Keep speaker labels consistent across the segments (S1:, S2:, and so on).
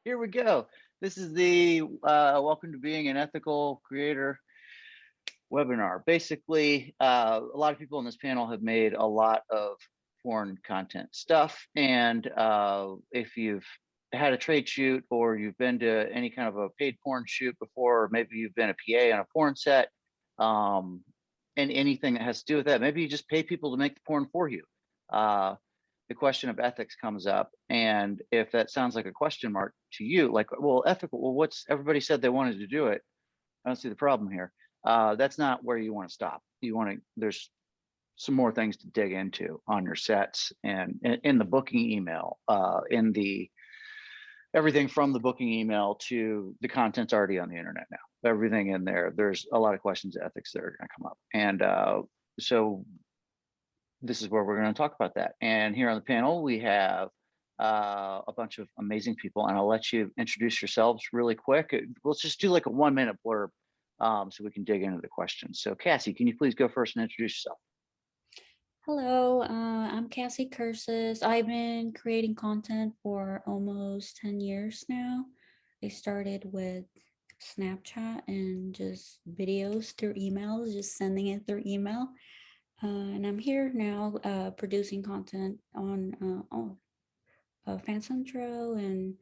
S1: Here we go. This is the Welcome to Being an Ethical Creator webinar. Basically, a lot of people in this panel have made a lot of foreign content stuff. And if you've had a trade shoot or you've been to any kind of a paid porn shoot before, or maybe you've been a PA on a porn set, and anything that has to do with that, maybe you just pay people to make the porn for you. The question of ethics comes up. And if that sounds like a question mark to you, like, well, ethical, well, what's everybody said they wanted to do it. I don't see the problem here. That's not where you want to stop. You want to, there's some more things to dig into on your sets and in the booking email, in the everything from the booking email to the content's already on the internet now. Everything in there, there's a lot of questions of ethics that are going to come up. And so this is where we're going to talk about that. And here on the panel, we have a bunch of amazing people, and I'll let you introduce yourselves really quick. Let's just do like a 1-minute blurb so we can dig into the questions. So Cassie, can you please go first and introduce yourself?
S2: Hello, I'm Cassie Curses. I've been creating content for almost 10 years now. I started with Snapchat and just videos through emails, just sending it through email. And I'm here now producing content on Centro and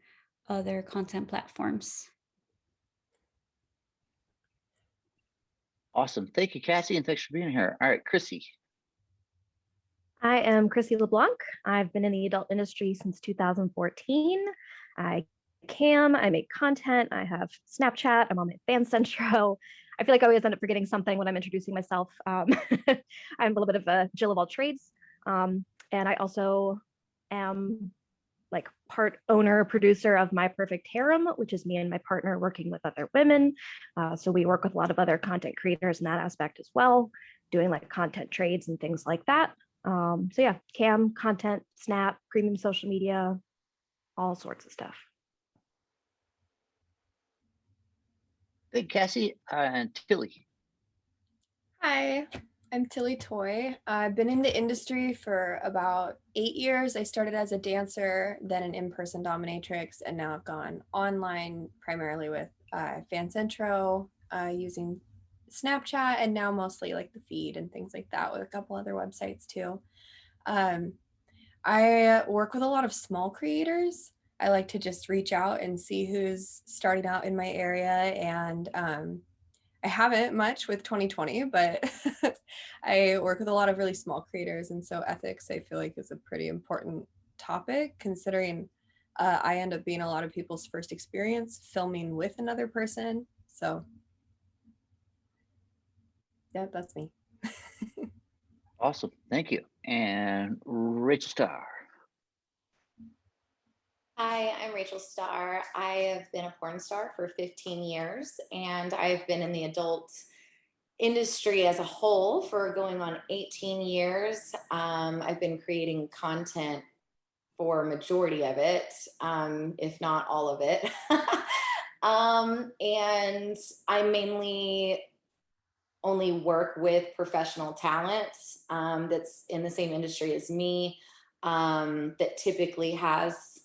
S2: other content platforms.
S1: Awesome. Thank you, Cassie, and thanks for being here. All right, Chrissy.
S3: I am Chrissy LeBlanc. I've been in the adult industry since 2014. I cam, I make content, I have Snapchat, I'm on my fan Centro. I feel like I always end up forgetting something when I'm introducing myself. I'm a little bit of a Jill of all trades. And I also am like part owner, producer of My Perfect Harem, which is me and my partner working with other women. So we work with a lot of other content creators in that aspect as well, doing like content trades and things like that. So yeah, cam, content, snap, premium social media, all sorts of stuff.
S1: Thank you, Cassie. And Tilly.
S4: Hi, I'm Tilly Toy. I've been in the industry for about 8 years. I started as a dancer, then an in-person dominatrix, and now I've gone online primarily with Fan Centro, using Snapchat, and now mostly like the feed and things like that with a couple other websites too. I work with a lot of small creators. I like to just reach out and see who's starting out in my area, and I haven't much with 2020, but I work with a lot of really small creators. And so ethics, I feel like, is a pretty important topic, considering I end up being a lot of people's first experience filming with another person. So yeah, that's me.
S1: Awesome. Thank you. And Rachel Starr.
S5: Hi, I'm Rachel Starr. I have been a porn star for 15 years, and I've been in the adult industry as a whole for going on 18 years. I've been creating content for a majority of it, if not all of it. And I mainly only work with professional talent that's in the same industry as me, that typically has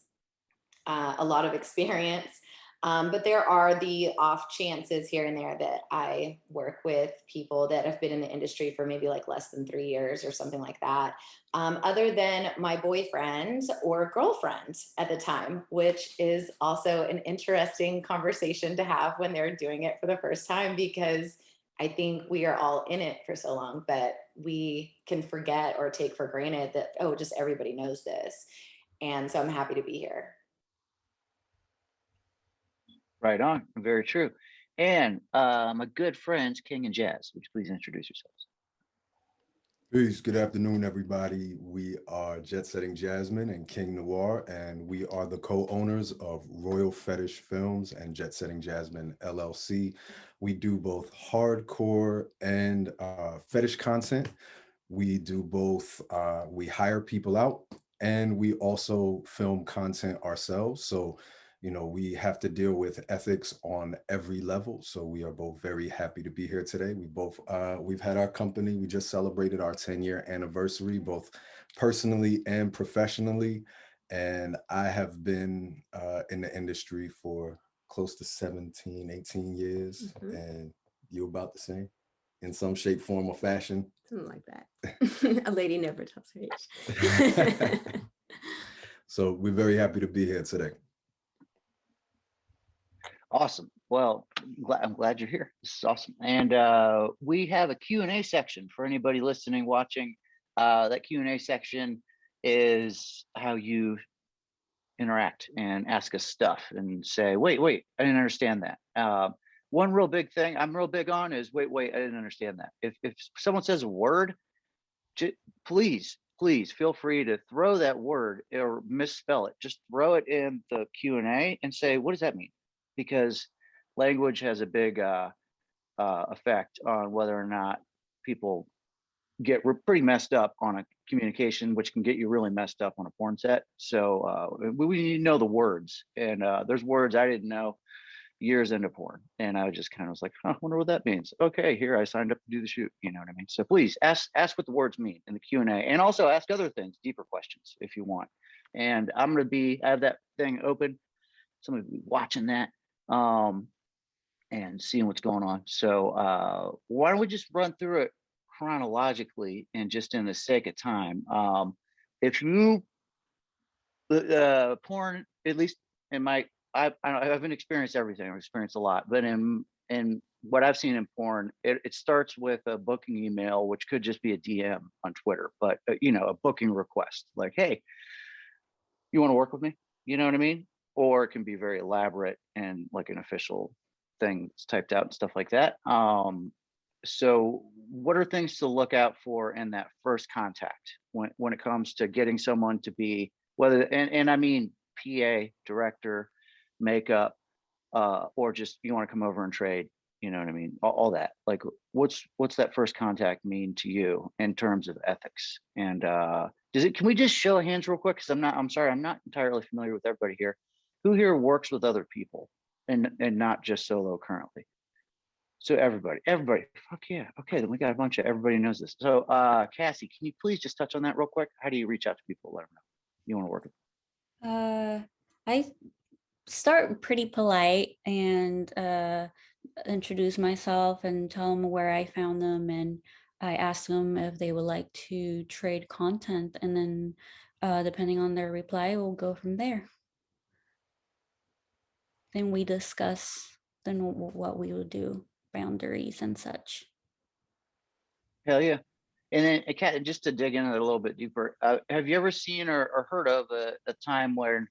S5: a lot of experience. But there are the off chances here and there that I work with people that have been in the industry for maybe like less than 3 years or something like that, other than my boyfriend or girlfriend at the time, which is also an interesting conversation to have when they're doing it for the first time, because I think we are all in it for so long, but we can forget or take for granted that, oh, just everybody knows this. And so I'm happy to be here.
S1: Right on. Very true. And my good friends, King and Jazz, would you please introduce yourselves?
S6: Peace. Good afternoon, everybody. We are Setting Jasmine and King Noire, and we are the co-owners of Royal Fetish Films and Setting Jasmine LLC. We do both hardcore and fetish content. We do both, we hire people out, and we also film content ourselves. So, you know, we have to deal with ethics on every level. So we are both very happy to be here today. We've had our company, we just celebrated our 10-year anniversary, both personally and professionally. And I have been in the industry for close to 17, 18 years. And you about the same in some shape, form, or fashion?
S7: Something like that. A lady never tells her age.
S6: So we're very happy to be here today.
S1: Awesome. Well, I'm glad you're here. This is awesome. And we have a Q&A section for anybody listening, watching. That Q&A section is how you interact and ask us stuff and say, wait, I didn't understand that. One real big thing I'm real big on is wait, I didn't understand that. If someone says a word, please feel free to throw that word or misspell it. Just throw it in the Q&A and say, what does that mean? Because language has a big effect on whether or not people get pretty messed up on a communication, which can get you really messed up on a porn set. So we need to know the words, and there's words I didn't know years into porn, and I just kind of was like, I wonder what that means. Okay, here I signed up to do the shoot. You know what I mean? So please ask what the words mean in the Q&A, and also ask other things, deeper questions if you want. And I have that thing open. Somebody will be watching that and seeing what's going on. So why don't we just run through it chronologically and just in the sake of time. If you porn, at least in my, I haven't experienced everything. I've experienced a lot, but in what I've seen in porn, it starts with a booking email, which could just be a DM on Twitter, but a booking request like, hey, you want to work with me? You know what I mean? Or it can be very elaborate and like an official thing that's typed out and stuff like that. So what are things to look out for in that first contact when it comes to getting someone to be, whether, and I mean PA, director, makeup, or just you want to come over and trade, you know what I mean? All that. Like what's that first contact mean to you in terms of ethics? And can we just show hands real quick? Because I'm sorry, I'm not entirely familiar with everybody here. Who here works with other people and not just solo currently? So everybody, fuck yeah. Okay, then we got a bunch of everybody knows this. So Cassie, can you please just touch on that real quick? How do you reach out to people, let them know you want to work with?
S2: I start pretty polite and introduce myself and tell them where I found them, and I ask them if they would like to trade content, and then depending on their reply, we'll go from there. Then we discuss then what we will do, boundaries and such.
S1: Hell yeah. And then just to dig into it a little bit deeper, have you ever seen or heard of a time where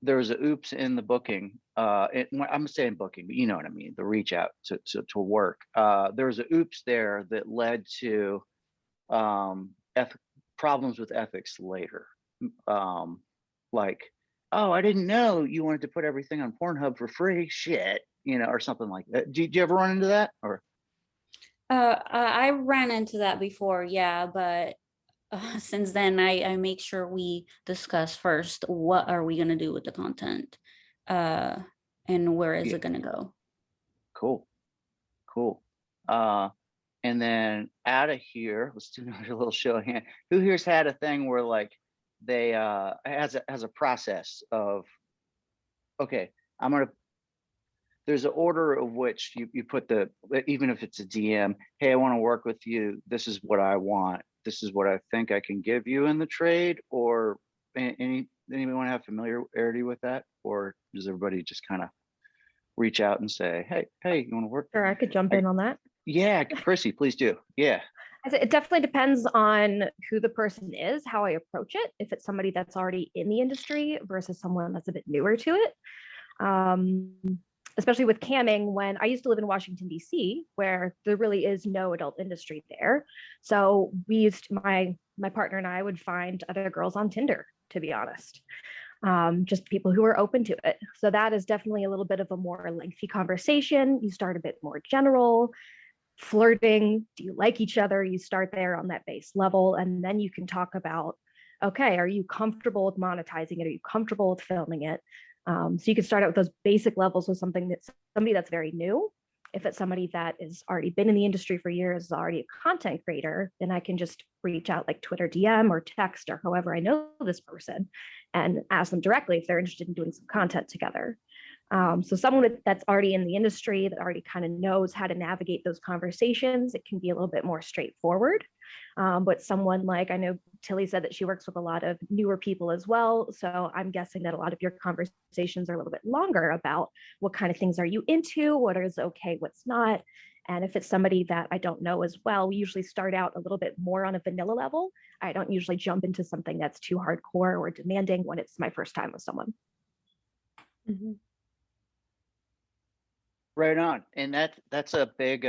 S1: there was a oops in the booking? I'm saying booking, but you know what I mean, the reach out to work. There was a oops there that led to problems with ethics later. Like, oh, I didn't know you wanted to put everything on Pornhub for free, shit, or something like that. Did you ever run into that? Or
S2: I ran into that before, yeah, but since then I make sure we discuss first what are we going to do with the content, and where is it going to go. Cool.
S1: And then out of here, let's do another little show of hand. Who here's had a thing where like they has a process of, okay, there's an order of which you put even if it's a DM, hey, I want to work with you, this is what I want, this is what I think I can give you in the trade? Or anyone have familiarity with that? Or does everybody just kind of reach out and say, hey, you want to work?
S3: Sure, I could jump in on that.
S1: Yeah, Chrissy, please do. Yeah.
S3: It definitely depends on who the person is, how I approach it. If it's somebody that's already in the industry versus someone that's a bit newer to it. Especially with camming, when I used to live in Washington, D.C., where there really is no adult industry there. So my partner and I would find other girls on Tinder, to be honest. Just people who are open to it. So that is definitely a little bit of a more lengthy conversation. You start a bit more general, flirting. Do you like each other? You start there on that base level, and then you can talk about, okay, are you comfortable with monetizing it? Are you comfortable with filming it? So you can start out with those basic levels with somebody that's very new, If it's somebody that has already been in the industry for years, is already a content creator, then I can just reach out like Twitter DM or text or however I know this person and ask them directly if they're interested in doing some content together. So someone that's already in the industry, that already kind of knows how to navigate those conversations, it can be a little bit more straightforward. But someone like, I know Tilly said that she works with a lot of newer people as well. So I'm guessing that a lot of your conversations are a little bit longer about what kind of things are you into, what is okay, what's not. And if it's somebody that I don't know as well, we usually start out a little bit more on a vanilla level. I don't usually jump into something that's too hardcore or demanding when it's my first time with someone.
S4: Mhm.
S1: Right on. And that's a big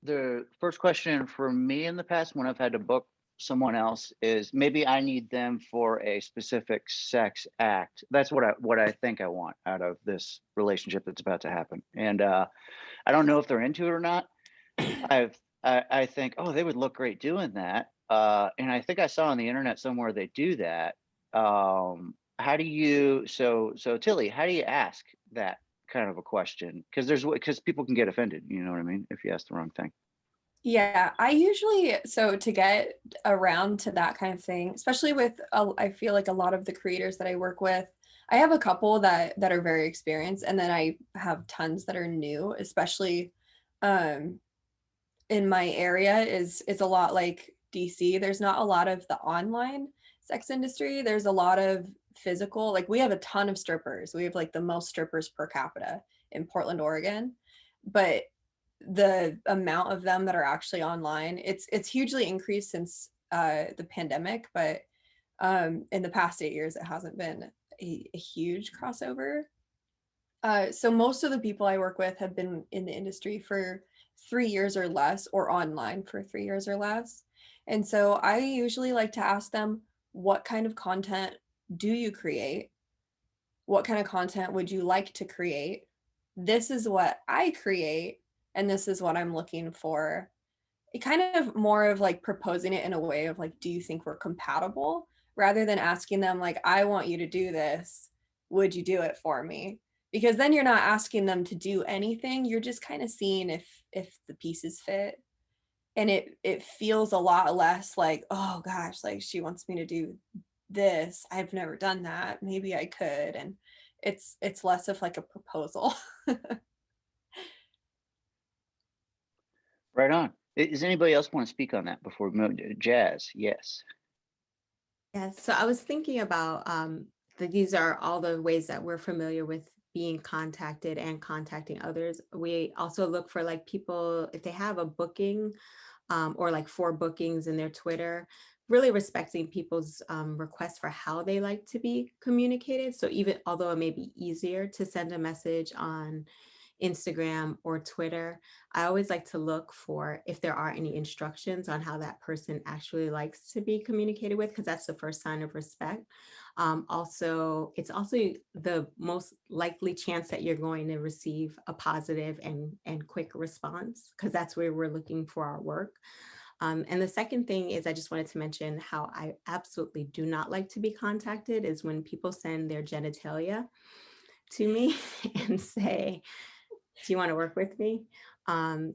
S1: the first question for me in the past when I've had to book someone else is maybe I need them for a specific sex act. That's what I think I want out of this relationship that's about to happen. And I don't know if they're into it or not. I think, oh, they would look great doing that. And I think I saw on the internet somewhere they do that. How do you so Tilly, how do you ask that kind of a question? Because people can get offended, you know what I mean, if you ask the wrong thing.
S4: Yeah, I usually, so to get around to that kind of thing, especially with, I feel like a lot of the creators that I work with, I have a couple that are very experienced, and then I have tons that are new, especially um, in my area is a lot like DC. There's not a lot of the online sex industry. There's a lot of physical, like we have a ton of strippers. We have like the most strippers per capita in Portland, Oregon. But the amount of them that are actually online, it's hugely increased since the pandemic, but in the past 8 years, it hasn't been a huge crossover. So most of the people I work with have been in the industry for 3 years or less, or online for 3 years or less. And so I usually like to ask them, what kind of content do you create? What kind of content would you like to create? This is what I create, and this is what I'm looking for. It kind of more of like proposing it in a way of like, do you think we're compatible? Rather than asking them like, I want you to do this. Would you do it for me? Because then you're not asking them to do anything. You're just kind of seeing if the pieces fit. And it feels a lot less like, oh gosh, like she wants me to do this. I've never done that. Maybe I could. And it's less of like a proposal.
S1: Right on. Does anybody else want to speak on that before we move to Jazz? Yes.
S7: Yes, so I was thinking about that these are all the ways that we're familiar with being contacted and contacting others. We also look for like people, if they have a booking or like 4 bookings in their Twitter, really respecting people's requests for how they like to be communicated. So even although it may be easier to send a message on Instagram or Twitter, I always like to look for if there are any instructions on how that person actually likes to be communicated with, because that's the first sign of respect. Also, it's also the most likely chance that you're going to receive a positive and quick response, because that's where we're looking for our work. And the second thing is, I just wanted to mention how I absolutely do not like to be contacted is when people send their genitalia to me and say, do you want to work with me?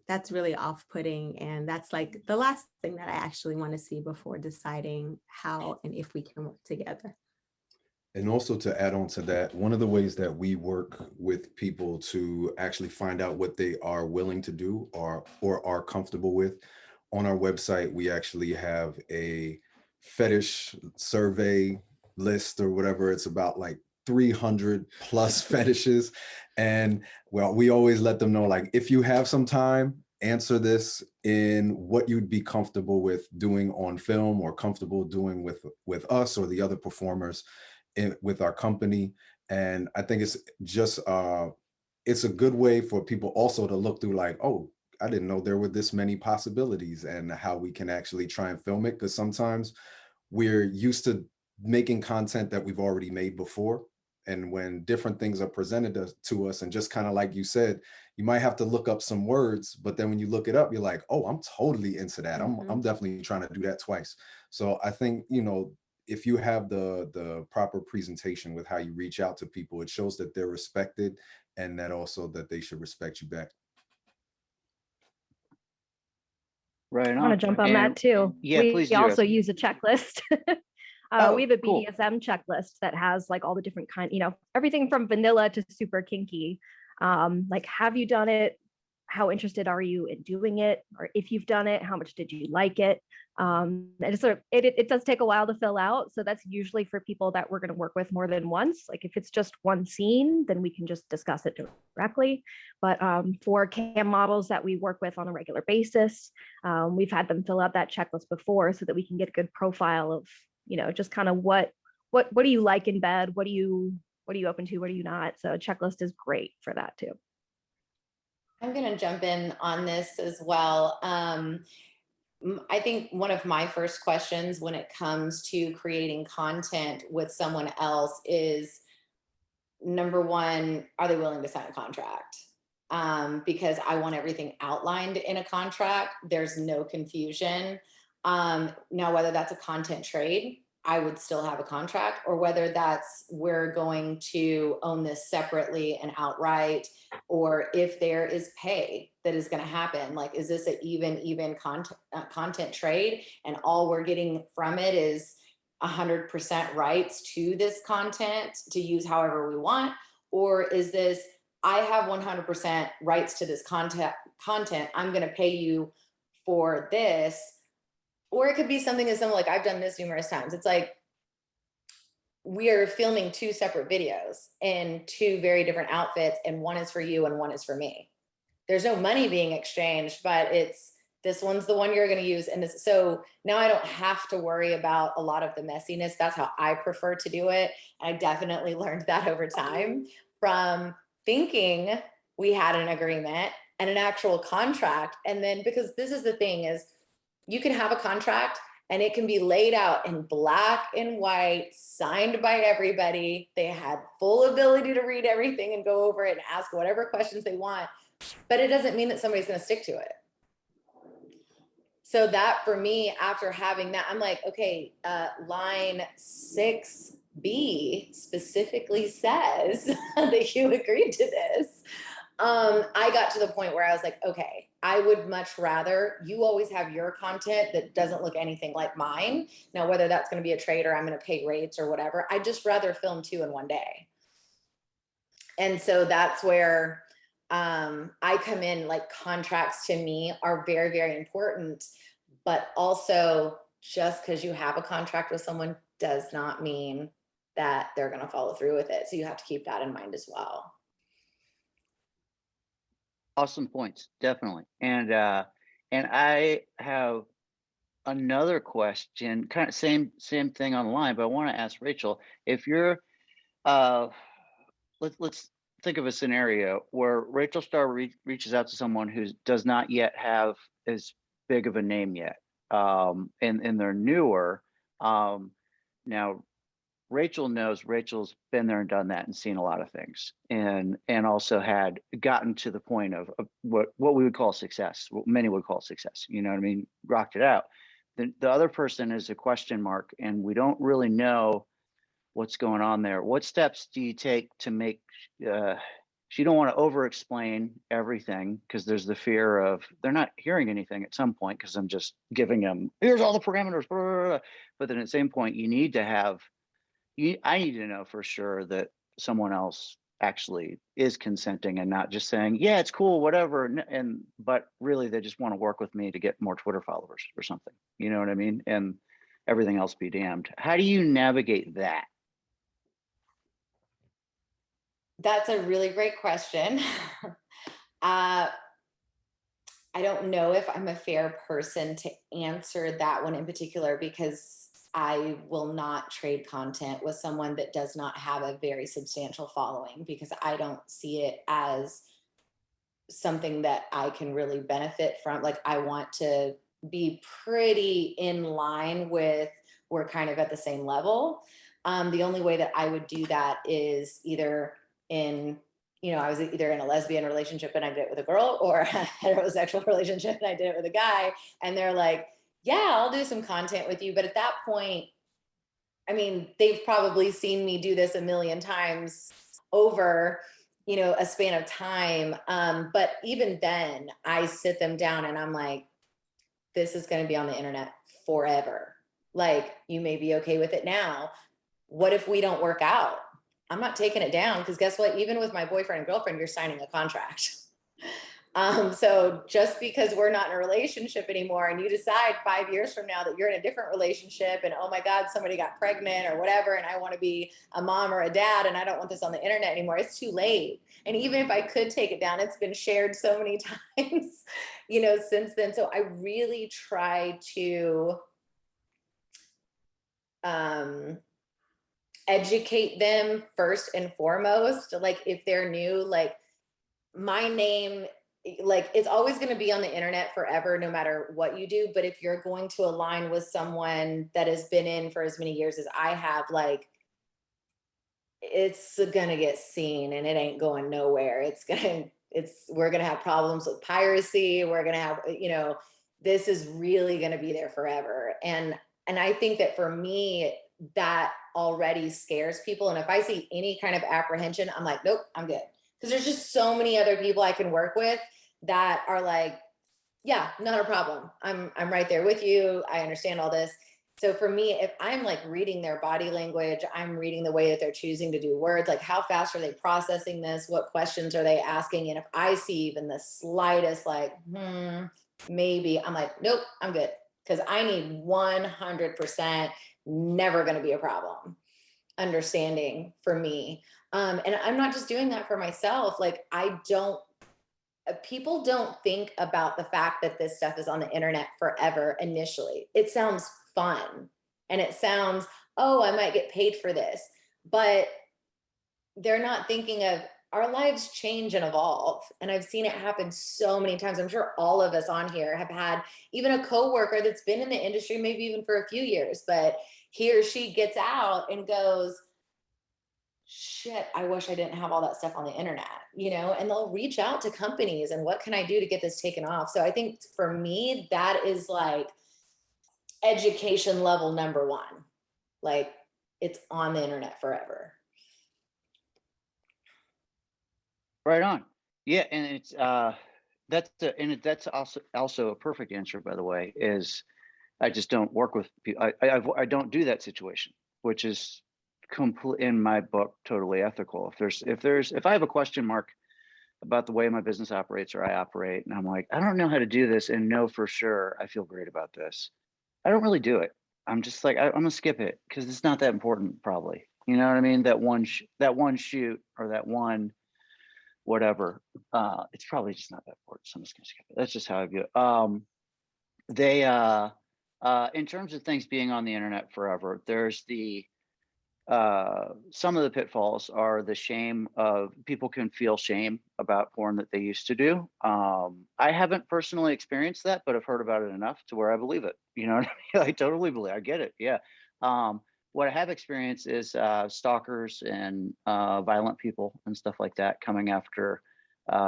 S7: That's really off-putting. And that's like the last thing that I actually want to see before deciding how and if we can work together.
S6: And also to add on to that, one of the ways that we work with people to actually find out what they are willing to do or are comfortable with, on our website, we actually have a fetish survey list or whatever. It's about like 300 plus fetishes. And well, we always let them know, like, if you have some time, answer this in what you'd be comfortable with doing on film or comfortable doing with us or the other performers with our company. And I think it's just it's a good way for people also to look through like, oh, I didn't know there were this many possibilities and how we can actually try and film it, because sometimes we're used to making content that we've already made before. And when different things are presented to us, and just kind of like you said, you might have to look up some words, but then when you look it up, you're like, oh, I'm totally into that. I'm definitely trying to do that twice. So I think, you know, if you have the proper presentation with how you reach out to people, it shows that they're respected and that also that they should respect you back.
S1: Right
S3: I want to
S1: on.
S3: jump on
S1: And
S3: that too.
S1: yeah,
S3: We
S1: please do.
S3: also
S1: Esme.
S3: use a checklist.
S1: Oh,
S3: We have a
S1: cool.
S3: BDSM checklist that has like all the different everything from vanilla to super kinky. Like, have you done it? How interested are you in doing it? Or if you've done it, how much did you like it? And it does take a while to fill out. So that's usually for people that we're going to work with more than once. Like if it's just one scene, then we can just discuss it directly. But for cam models that we work with on a regular basis, we've had them fill out that checklist before so that we can get a good profile of, just kind of what do you like in bed? What are you open to? What are you not? So a checklist is great for that too.
S5: I'm going to jump in on this as well. I think one of my first questions when it comes to creating content with someone else is, number one, are they willing to sign a contract? Because I want everything outlined in a contract. There's no confusion. Now, whether that's a content trade, I would still have a contract, or whether that's we're going to own this separately and outright, or if there is pay that is going to happen. Like, is this an even content trade, and all we're getting from it is 100% rights to this content to use however we want? Or is this, I have 100% rights to this content, I'm going to pay you for this? Or it could be something as simple, like I've done this numerous times. It's like, we are filming 2 separate videos in 2 very different outfits, and one is for you and one is for me. There's no money being exchanged, but it's, this one's the one you're going to use. And this, so now I don't have to worry about a lot of the messiness. That's how I prefer to do it. And I definitely learned that over time from thinking we had an agreement and an actual contract. And then, because this is the thing, is you can have a contract and it can be laid out in black and white, signed by everybody. They had full ability to read everything and go over it and ask whatever questions they want, but it doesn't mean that somebody's going to stick to it. So that, for me, after having that, I'm like, okay, line 6B specifically says that you agreed to this. I got to the point where I was like, okay, I would much rather you always have your content that doesn't look anything like mine. Now, whether that's going to be a trade or I'm going to pay rates or whatever, I'd just rather film 2 in one day. And so that's where I come in. Like, contracts to me are very, very important, but also just because you have a contract with someone does not mean that they're going to follow through with it. So you have to keep that in mind as well.
S1: Awesome points, definitely. And I have another question, kind of same thing online, but I want to ask Rachel, if you're let's think of a scenario where Rachel Starr reaches out to someone who does not yet have as big of a name yet, and they're newer. Now Rachel knows, Rachel's been there and done that and seen a lot of things, and also had gotten to the point of what we would call success, what many would call success. You know what I mean? Rocked it out. The other person is a question mark, and we don't really know what's going on there. What steps do you take to make? You don't want to over-explain everything, because there's the fear of they're not hearing anything at some point, because I'm just giving them, here's all the parameters. Blah, blah, blah. But then at the same point, you need to have. I need to know for sure that someone else actually is consenting and not just saying, yeah, it's cool, whatever. But really they just want to work with me to get more Twitter followers or something. You know what I mean? And everything else be damned. How do you navigate that?
S5: That's a really great question. I don't know if I'm a fair person to answer that one in particular, because I will not trade content with someone that does not have a very substantial following, because I don't see it as something that I can really benefit from. Like, I want to be pretty in line with, we're kind of at the same level. The only way that I would do that is either in, I was either in a lesbian relationship and I did it with a girl, or a heterosexual relationship and I did it with a guy. And they're like, yeah, I'll do some content with you. But at that point, I mean, they've probably seen me do this a million times over, a span of time. But even then I sit them down and I'm like, this is going to be on the internet forever. Like, you may be okay with it now. What if we don't work out? I'm not taking it down, because guess what? Even with my boyfriend and girlfriend, you're signing a contract. So just because we're not in a relationship anymore and you decide 5 years from now that you're in a different relationship and, oh my God, somebody got pregnant or whatever, and I want to be a mom or a dad and I don't want this on the internet anymore, it's too late. And even if I could take it down, it's been shared so many times, since then. So I really try to educate them first and foremost. Like, if they're new, like, my name, like, it's always going to be on the internet forever, no matter what you do. But if you're going to align with someone that has been in for as many years as I have, like, it's going to get seen and it ain't going nowhere. We're going to have problems with piracy. We're going to have, this is really going to be there forever. And I think that for me, that already scares people. And if I see any kind of apprehension, I'm like, nope, I'm good. Because there's just so many other people I can work with that are like, yeah, not a problem. I'm right there with you. I understand all this. So for me, if I'm like reading their body language, I'm reading the way that they're choosing to do words, like how fast are they processing this? What questions are they asking? And if I see even the slightest, like, maybe, I'm like, nope, I'm good. Because I need 100% never going to be a problem understanding for me. And I'm not just doing that for myself. Like, people don't think about the fact that this stuff is on the internet forever initially. It sounds fun and it sounds, oh, I might get paid for this, but they're not thinking of our lives change and evolve. And I've seen it happen so many times. I'm sure all of us on here have had even a coworker that's been in the industry, maybe even for a few years, but he or she gets out and goes, shit, I wish I didn't have all that stuff on the internet, and they'll reach out to companies and what can I do to get this taken off? So I think for me, that is like education level number one. Like, it's on the internet forever.
S1: Right on. Yeah, and it's that's also a perfect answer, by the way, is I just don't work with people. I don't do that situation, which is complete in my book, totally ethical. If I have a question mark about the way my business operates or I operate, and I'm like, I don't know how to do this and know for sure I feel great about this, I don't really do it. I'm just like, I'm gonna skip it because it's not that important, probably. You know what I mean? That one shoot or that one whatever, it's probably just not that important. So I'm just gonna skip it. That's just how I view it. In terms of things being on the internet forever, there's some of the pitfalls are the shame of people can feel shame about porn that they used to do. I haven't personally experienced that, but I've heard about it enough to where I believe it. You know what I mean? I totally believe. I get it. Yeah. What I have experienced is stalkers and violent people and stuff like that coming after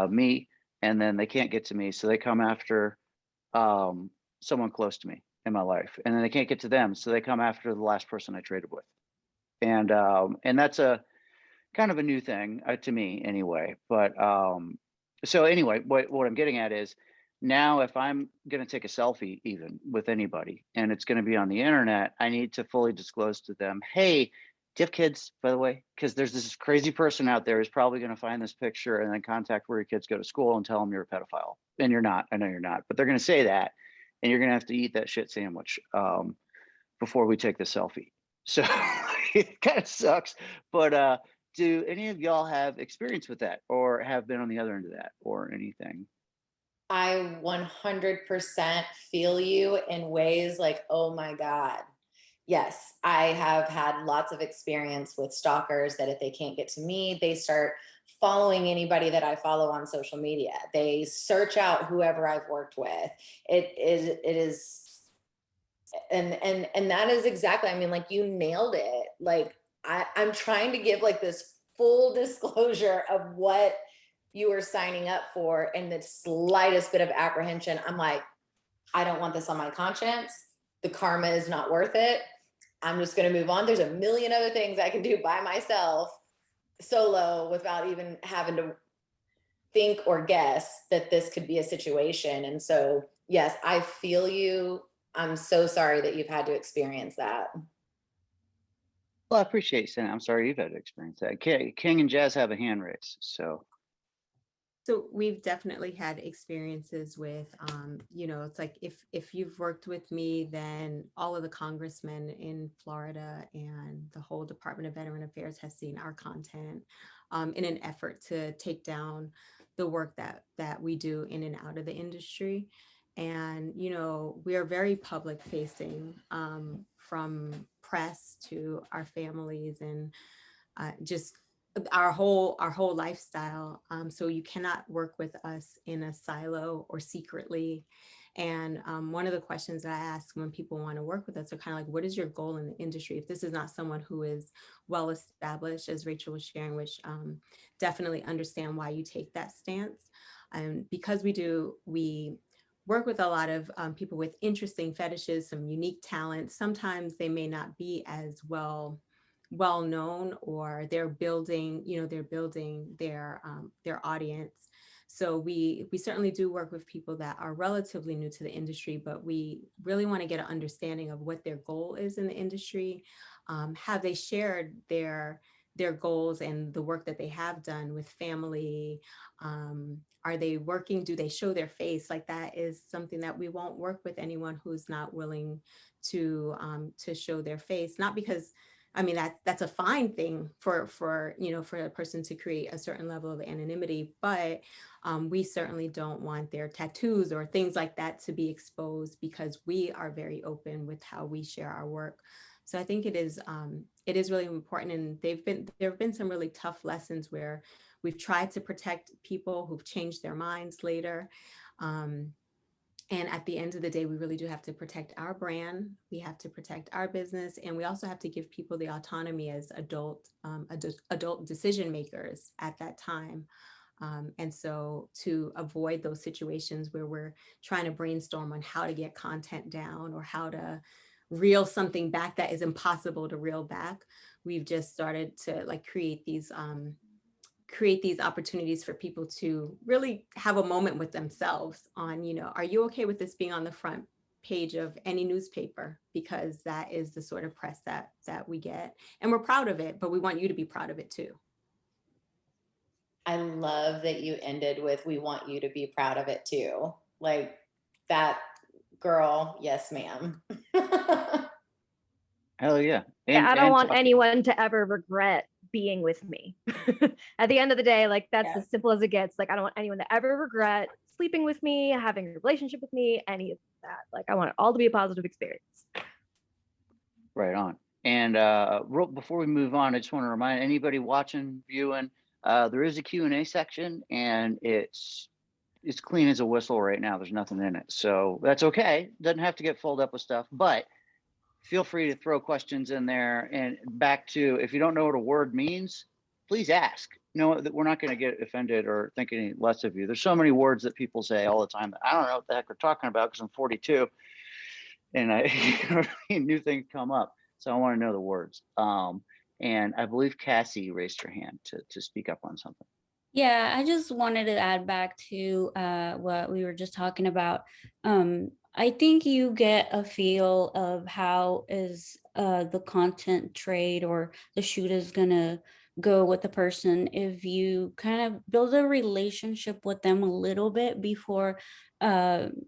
S1: me, and then they can't get to me, so they come after someone close to me in my life, and then they can't get to them, so they come after the last person I traded with. And that's a kind of a new thing to me anyway. But so anyway, what I'm getting at is, now if I'm going to take a selfie even with anybody and it's going to be on the internet, I need to fully disclose to them, hey, do you have kids, by the way? Because there's this crazy person out there who's probably going to find this picture and then contact where your kids go to school and tell them you're a pedophile. And you're not. I know you're not, but they're going to say that, and you're going to have to eat that shit sandwich before we take the selfie. So it kind of sucks, but do any of y'all have experience with that, or have been on the other end of that, or anything?
S5: I 100% feel you in ways like, oh my God. Yes, I have had lots of experience with stalkers that if they can't get to me, they start following anybody that I follow on social media. They search out whoever I've worked with. It is and that is exactly, I mean, like, you nailed it. Like, I'm trying to give like this full disclosure of what you are signing up for, and the slightest bit of apprehension, I'm like, I don't want this on my conscience. The karma is not worth it. I'm just going to move on. There's a million other things I can do by myself, solo, without even having to think or guess that this could be a situation. And so yes, I feel you. I'm so sorry that you've had to experience that.
S1: Well, I appreciate you saying. I'm sorry you've had to experience that. King and Jazz have a hand raise, so.
S7: So we've definitely had experiences with, you know, it's like if you've worked with me, then all of the congressmen in Florida and the whole Department of Veteran Affairs has seen our content in an effort to take down the work that we do in and out of the industry. And, you know, we are very public facing, from press to our families and just our whole lifestyle. So you cannot work with us in a silo or secretly. And one of the questions that I ask when people want to work with us are kind of like, what is your goal in the industry? If this is not someone who is well established, as Rachel was sharing, which definitely understand why you take that stance. And because we work with a lot of people with interesting fetishes, some unique talents. Sometimes they may not be as well known, or they're building their audience. So we certainly do work with people that are relatively new to the industry, but we really want to get an understanding of what their goal is in the industry. Have they shared their goals and the work that they have done with family? Are they working? Do they show their face? Like, that is something that we won't work with anyone who's not willing to show their face. Not because, I mean, that's a fine thing for you know, for a person to create a certain level of anonymity, but we certainly don't want their tattoos or things like that to be exposed, because we are very open with how we share our work. So I think it is really important, and there have been some really tough lessons where we've tried to protect people who've changed their minds later. And at the end of the day, we really do have to protect our brand. We have to protect our business, and we also have to give people the autonomy as adult decision makers at that time. And so to avoid those situations where we're trying to brainstorm on how to get content down or how to reel something back that is impossible to reel back, we've just started to like create these opportunities for people to really have a moment with themselves on, you know, are you okay with this being on the front page of any newspaper? Because that is the sort of press that we get, and we're proud of it, but we want you to be proud of it too.
S5: I love that you ended with, we want you to be proud of it too. Like, that, girl, yes, ma'am.
S1: Hell yeah.
S3: Yeah, I don't want
S1: talking-
S3: anyone to ever regret being with me. At the end of the day, like, that's
S4: Yes.
S3: as simple as it gets. Like, I don't want anyone to ever regret sleeping with me, having a relationship with me, any of that. Like, I want it all to be a positive experience.
S1: Right on. And before we move on, I just want to remind anybody watching, viewing, there is a Q&A section, and it's clean as a whistle right now. There's nothing in it, so that's okay. Doesn't have to get filled up with stuff, but feel free to throw questions in there. And back to, if you don't know what a word means, please ask. No, that we're not going to get offended or think any less of you. There's so many words that people say all the time that I don't know what the heck they're talking about, because I'm 42 and new things come up. So I want to know the words. And I believe Cassie raised her hand to speak up on something.
S2: Yeah, I just wanted to add back to what we were just talking about. I think you get a feel of how is the content trade or the shoot is gonna go with the person if you kind of build a relationship with them a little bit before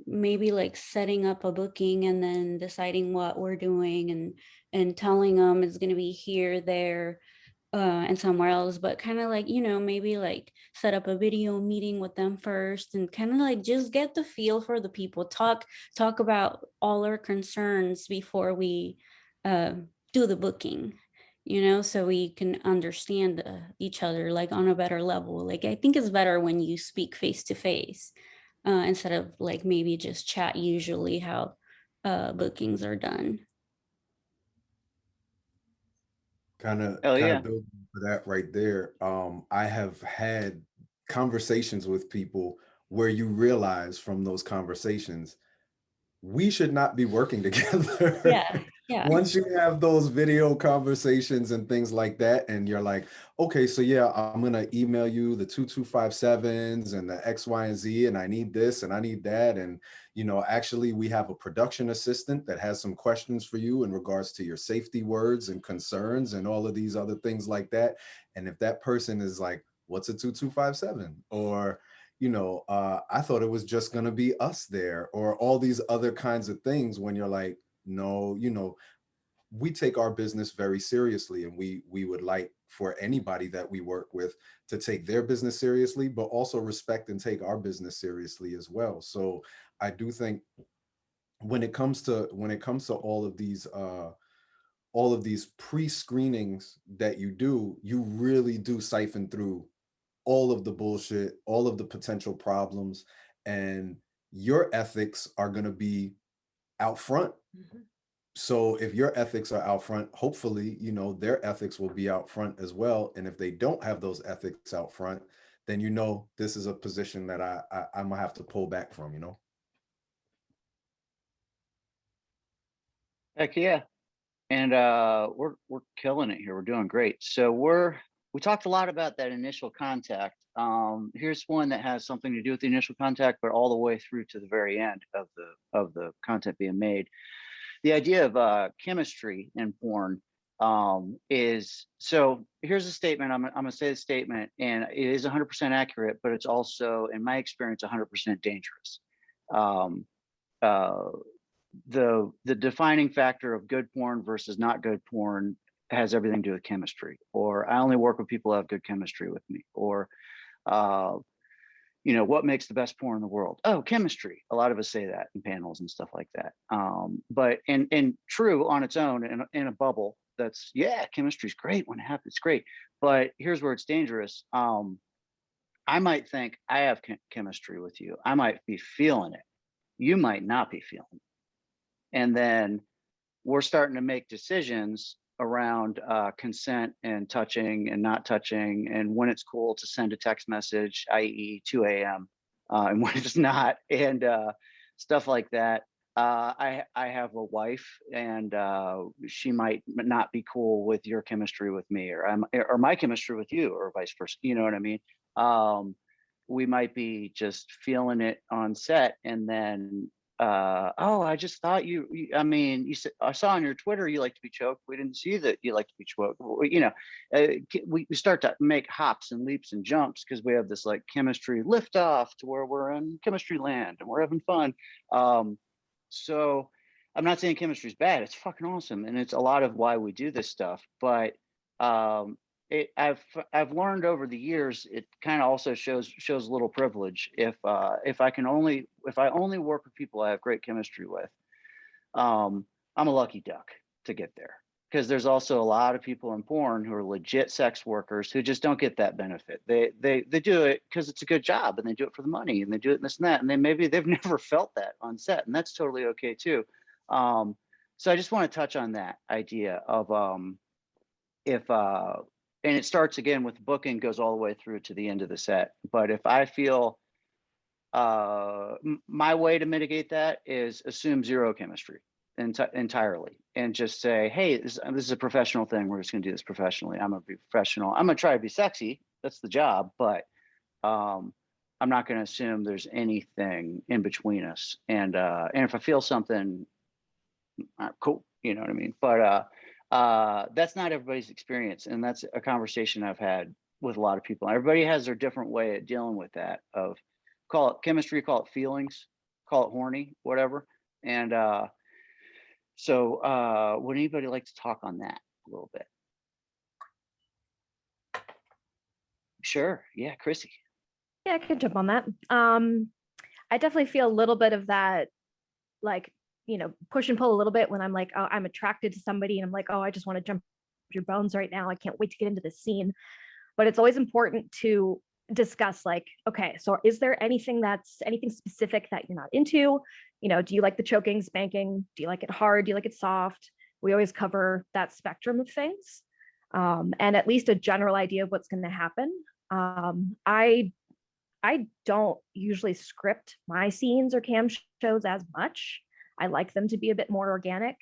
S2: maybe like setting up a booking and then deciding what we're doing and telling them it's gonna be here, there, and somewhere else, but kind of like, you know, maybe like set up a video meeting with them first and kind of like just get the feel for the people, talk about all our concerns before we do the booking, you know, so we can understand each other like on a better level. Like, I think it's better when you speak face to face instead of like maybe just chat, usually how bookings are done.
S6: Kind of
S1: Hell yeah.
S6: building for that right there. I have had conversations with people where you realize from those conversations, we should not be working together.
S2: Yeah. Yeah.
S6: Once you have those video conversations and things like that, and you're like, okay, so yeah, I'm gonna email you the 2257s and the X, Y, and Z, and I need this and I need that. And actually we have a production assistant that has some questions for you in regards to your safety words and concerns and all of these other things like that. And if that person is like, what's a 2257? Or I thought it was just going to be us there, or all these other kinds of things, when you're like, no, we take our business very seriously, and we would like for anybody that we work with to take their business seriously, but also respect and take our business seriously as well. So I do think when it comes to all of these pre-screenings that you do, you really do siphon through all of the bullshit, all of the potential problems, and your ethics are going to be out front.
S7: Mhm.
S6: So if your ethics are out front, hopefully, their ethics will be out front as well. And if they don't have those ethics out front, then this is a position that I'm gonna have to pull back from.
S1: Heck yeah. And we're killing it here. We're doing great. So we talked a lot about that initial contact. Here's one that has something to do with the initial contact, but all the way through to the very end of the content being made. The idea of chemistry in porn is, so here's a statement. I'm gonna say the statement, and it is 100% accurate, but it's also, in my experience, 100% dangerous. Um, uh, the defining factor of good porn versus not good porn has everything to do with chemistry. Or I only work with people who have good chemistry with me. Or what makes the best porn in the world? Oh, chemistry. A lot of us say that in panels and stuff like that. But and true on its own, in a bubble, that's, yeah, chemistry's great when it happens, it's great. But here's where it's dangerous. I might think I have chemistry with you. I might be feeling it. You might not be feeling it. And then we're starting to make decisions around consent and touching and not touching, and when it's cool to send a text message, i.e. 2 a.m., and when it's not, and stuff like that. I have a wife, and she might not be cool with your chemistry with me, or my chemistry with you, or vice versa. You know what I mean? We might be just feeling it on set, and then oh, I just thought I mean, you said, I saw on your Twitter you like to be choked. We didn't see that you like to be choked. We start to make hops and leaps and jumps because we have this like chemistry liftoff to where we're in chemistry land and we're having fun. So I'm not saying chemistry is bad. It's fucking awesome, and it's a lot of why we do this stuff. But I've learned over the years, it kind of also shows a little privilege. If I only work with people I have great chemistry with, I'm a lucky duck to get there. Because there's also a lot of people in porn who are legit sex workers who just don't get that benefit. They do it because it's a good job, and they do it for the money, and they do it this and that, and maybe they've never felt that on set, and that's totally okay too. So I just want to touch on that idea of if and it starts again with booking, goes all the way through to the end of the set. But if I feel my way to mitigate that is assume zero chemistry entirely, and just say, hey, this is a professional thing. We're just going to do this professionally. I'm going to be professional. I'm going to try to be sexy. That's the job. But I'm not going to assume there's anything in between us. And if I feel something, cool. You know what I mean? But that's not everybody's experience, and that's a conversation I've had with a lot of people. Everybody has their different way of dealing with that, of call it chemistry, call it feelings, call it horny, whatever. And so would anybody like to talk on that a little bit? Sure. Yeah, Chrissy.
S3: Yeah, I could jump on that. I definitely feel a little bit of that, like, push and pull a little bit when I'm like, oh, I'm attracted to somebody, and I'm like, oh, I just want to jump your bones right now. I can't wait to get into this scene. But it's always important to discuss, like, okay, so is there anything specific that you're not into? Do you like the choking, spanking? Do you like it hard? Do you like it soft? We always cover that spectrum of things, and at least a general idea of what's going to happen. I don't usually script my scenes or cam shows as much. I like them to be a bit more organic.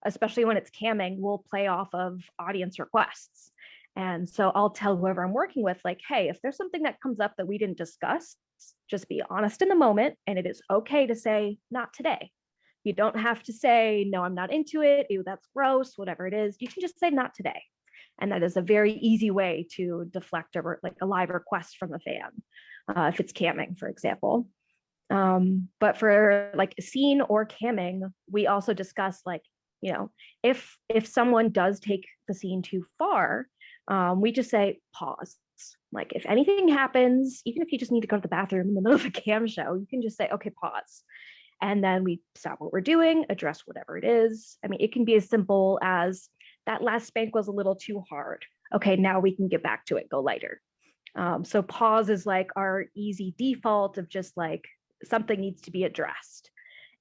S3: especially when it's camming, we'll play off of audience requests. And so I'll tell whoever I'm working with, like, hey, if there's something that comes up that we didn't discuss, just be honest in the moment. And it is okay to say, not today. You don't have to say, no, I'm not into it. Ew, that's gross, whatever it is. You can just say, not today. And that is a very easy way to deflect a live request from a fan, if it's camming, for example. But for like a scene or camming, we also discuss, like, if someone does take the scene too far, we just say pause. Like, if anything happens, even if you just need to go to the bathroom in the middle of a cam show, you can just say, okay, pause. And then we stop what we're doing, address whatever it is. I mean, it can be as simple as that last spank was a little too hard. Okay, now we can get back to it, go lighter. So pause is like our easy default of just like something needs to be addressed.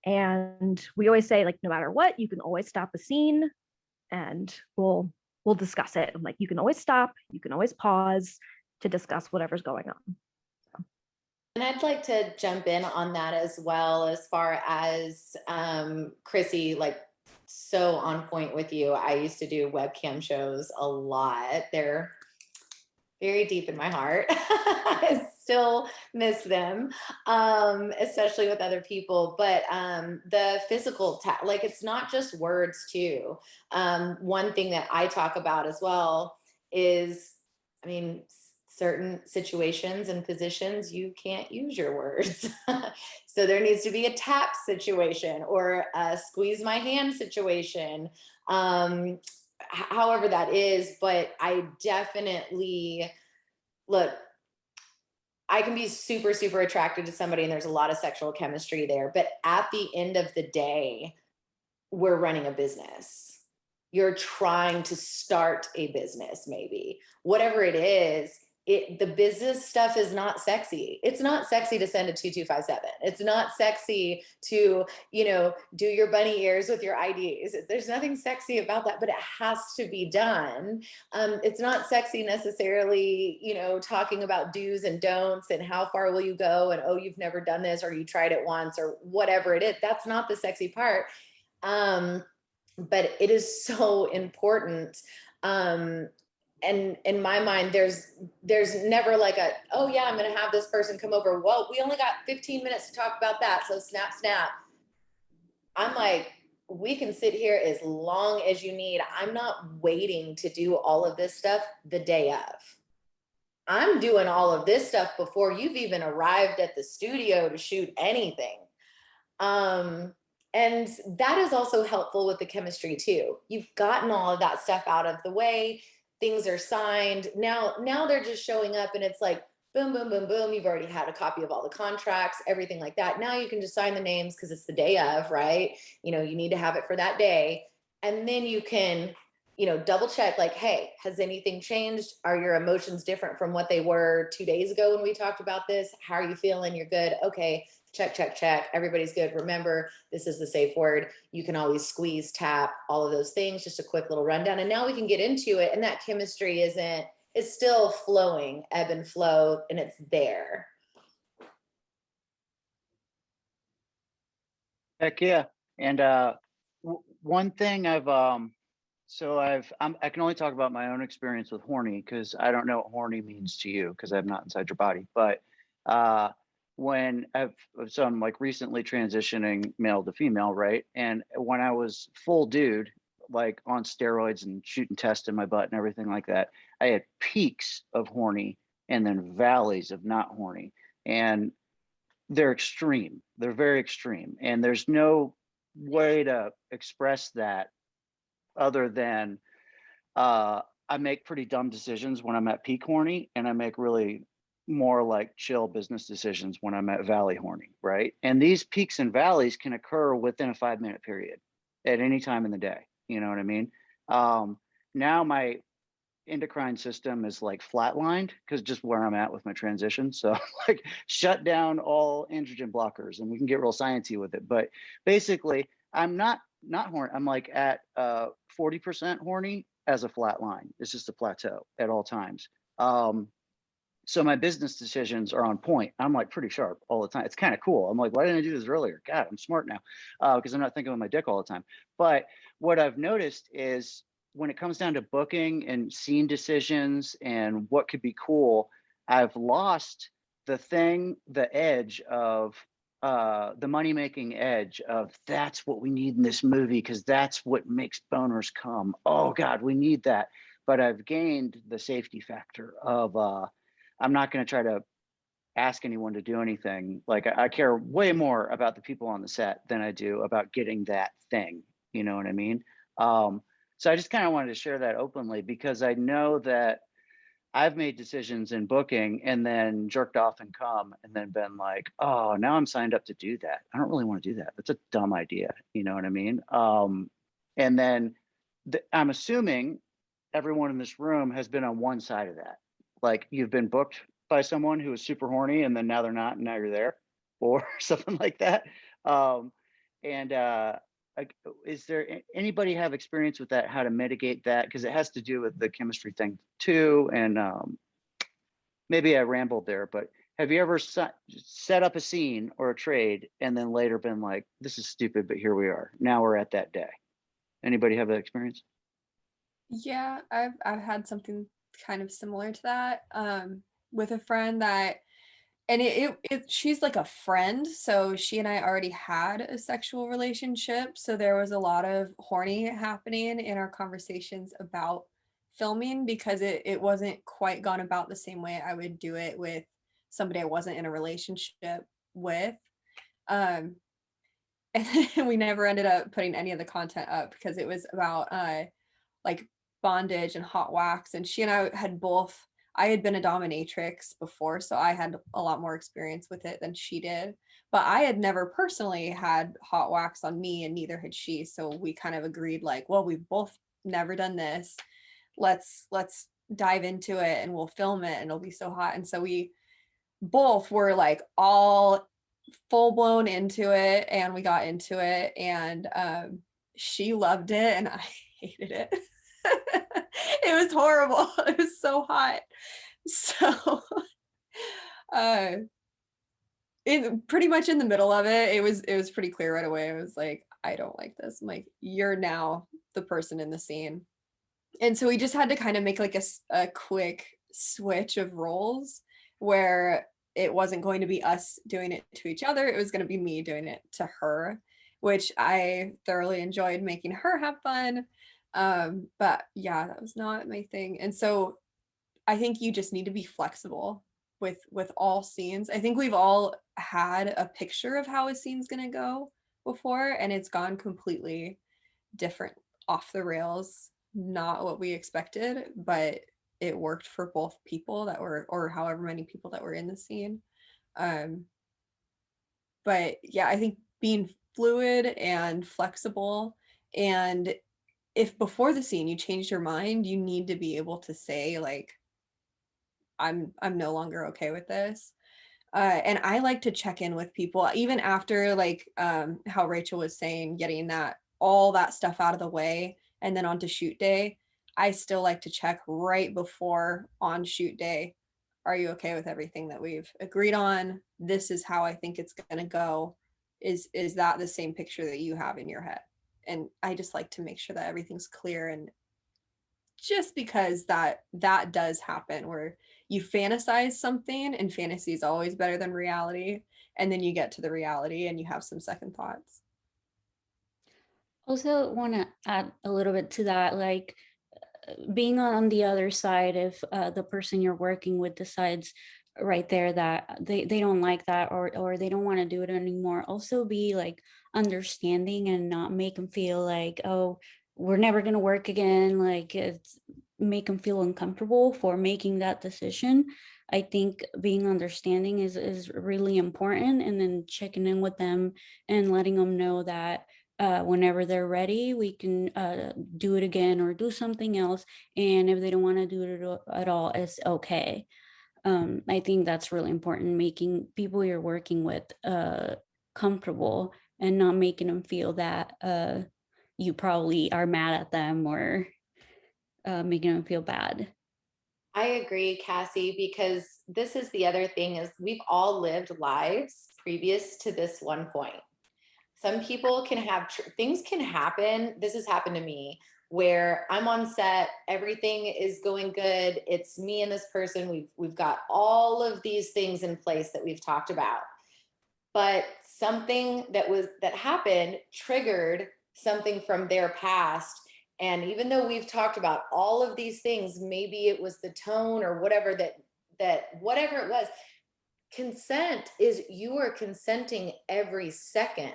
S3: And we always say, like, no matter what, you can always stop a scene and we'll discuss it. I'm like, you can always stop, you can always pause to discuss whatever's going on.
S5: And I'd like to jump in on that as well, as far as Chrissy, like, so on point with you. I used to do webcam shows a lot. They're very deep in my heart. I still miss them, especially with other people. But the physical, like, it's not just words too. One thing that I talk about as well is, I mean, certain situations and positions, you can't use your words. So there needs to be a tap situation or a squeeze my hand situation, however that is. But I definitely, look, I can be super, super attracted to somebody and there's a lot of sexual chemistry there. But at the end of the day, we're running a business. You're trying to start a business, maybe. Whatever it is, the business stuff is not sexy. It's not sexy to send a 2257. It's not sexy to, do your bunny ears with your IDs. There's nothing sexy about that, but it has to be done. It's not sexy necessarily, talking about do's and don'ts and how far will you go and, oh, you've never done this or you tried it once or whatever it is. That's not the sexy part. But it is so important. And in my mind, there's never like oh yeah, I'm going to have this person come over. Well, we only got 15 minutes to talk about that. So snap, snap. I'm like, we can sit here as long as you need. I'm not waiting to do all of this stuff the day of. I'm doing all of this stuff before you've even arrived at the studio to shoot anything. And that is also helpful with the chemistry too. You've gotten all of that stuff out of the way. Things are signed. Now they're just showing up and it's like, boom, boom, boom, boom. You've already had a copy of all the contracts, everything like that. Now you can just sign the names because it's the day of, right? You need to have it for that day. And then you can, double check, like, hey, has anything changed? Are your emotions different from what they were 2 days ago when we talked about this? How are you feeling? You're good. Okay. Check, check, check. Everybody's good. Remember, this is the safe word. You can always squeeze, tap, all of those things, just a quick little rundown. And now we can get into it. And that chemistry is still flowing, ebb and flow, and it's there.
S1: Heck yeah. And one thing I can only talk about my own experience with horny because I don't know what horny means to you because I'm not inside your body. But so I'm like recently transitioning male to female, right? And when I was full dude, like on steroids and shooting tests in my butt and everything like that, I had peaks of horny and then valleys of not horny. And they're extreme. They're very extreme. And there's no way to express that other than I make pretty dumb decisions when I'm at peak horny, and I make really more like chill business decisions when I'm at valley horny, right? And these peaks and valleys can occur within a 5-minute period at any time in the day. You know what I mean? Now my endocrine system is like flatlined because just where I'm at with my transition. So like shut down all androgen blockers and we can get real sciencey with it. But basically I'm not horny. I'm like at 40% horny as a flat line. It's just a plateau at all times. So my business decisions are on point. I'm like pretty sharp all the time. It's kind of cool. I'm like, why didn't I do this earlier? God, I'm smart now, because I'm not thinking with my dick all the time. But what I've noticed is when it comes down to booking and scene decisions and what could be cool, I've lost the edge of the money making edge of that's what we need in this movie because that's what makes boners come. Oh God, we need that. But I've gained the safety factor of I'm not going to try to ask anyone to do anything. Like I care way more about the people on the set than I do about getting that thing. You know what I mean? So I just kind of wanted to share that openly because I know that I've made decisions in booking and then jerked off and come and then been like, oh, now I'm signed up to do that. I don't really want to do that. That's a dumb idea. You know what I mean? And then I'm assuming everyone in this room has been on one side of that. Like you've been booked by someone who was super horny and then now they're not and now you're there or something like that. And like, is there anybody have experience with that, how to mitigate that? Because it has to do with the chemistry thing too. And maybe I rambled there, but have you ever set up a scene or a trade and then later been like, this is stupid, but here we are. Now we're at that day. Anybody have that experience?
S4: Yeah, I've had something kind of similar to that with a friend that, and she's like a friend, so she and I already had a sexual relationship, so there was a lot of horny happening in our conversations about filming because it wasn't quite gone about the same way I would do it with somebody I wasn't in a relationship with. And we never ended up putting any of the content up because it was about like bondage and hot wax, and she and I had both, I had been a dominatrix before, so I had a lot more experience with it than she did, but I had never personally had hot wax on me and neither had she, so we kind of agreed like, well, we've both never done this, let's dive into it and we'll film it and it'll be so hot. And so we both were like all full blown into it and we got into it, and she loved it and I hated it. It was horrible. It was so hot. So pretty much in the middle of it, it was pretty clear right away. I was like, I don't like this. I'm like, you're now the person in the scene. And so we just had to kind of make like a quick switch of roles where it wasn't going to be us doing it to each other. It was going to be me doing it to her, which I thoroughly enjoyed making her have fun. But yeah, that was not my thing. And so I think you just need to be flexible with all scenes. I think we've all had a picture of how a scene's going to go before and it's gone completely different, off the rails, not what we expected, but it worked for both people that were, or however many people that were in the scene. But yeah, I think being fluid and flexible, and if before the scene you changed your mind, you need to be able to say like, I'm no longer okay with this. And I like to check in with people even after, like how Rachel was saying, getting that all that stuff out of the way and then onto shoot day. I still like to check right before on shoot day. Are you okay with everything that we've agreed on? This is how I think it's going to go. Is that the same picture that you have in your head? And I just like to make sure that everything's clear, and just because that does happen where you fantasize something and fantasy is always better than reality, and then you get to the reality and you have some second thoughts.
S2: Also want to add a little bit to that, like being on the other side, if the person you're working with decides right there that they don't like that, or they don't want to do it anymore, also be like understanding and not make them feel like, oh, we're never going to work again. Like it's make them feel uncomfortable for making that decision. I think being understanding is really important, and then checking in with them and letting them know that whenever they're ready, we can do it again or do something else. And if they don't want to do it at all, it's okay. I think that's really important, making people you're working with comfortable and not making them feel that you probably are mad at them or making them feel bad.
S5: I agree, Cassie, because this is the other thing is we've all lived lives previous to this one point. Some people can have things can happen. This has happened to me where I'm on set, everything is going good. It's me and this person. We've got all of these things in place that we've talked about. But something that happened triggered something from their past. And even though we've talked about all of these things, maybe it was the tone or whatever that whatever it was, consent is you are consenting every second.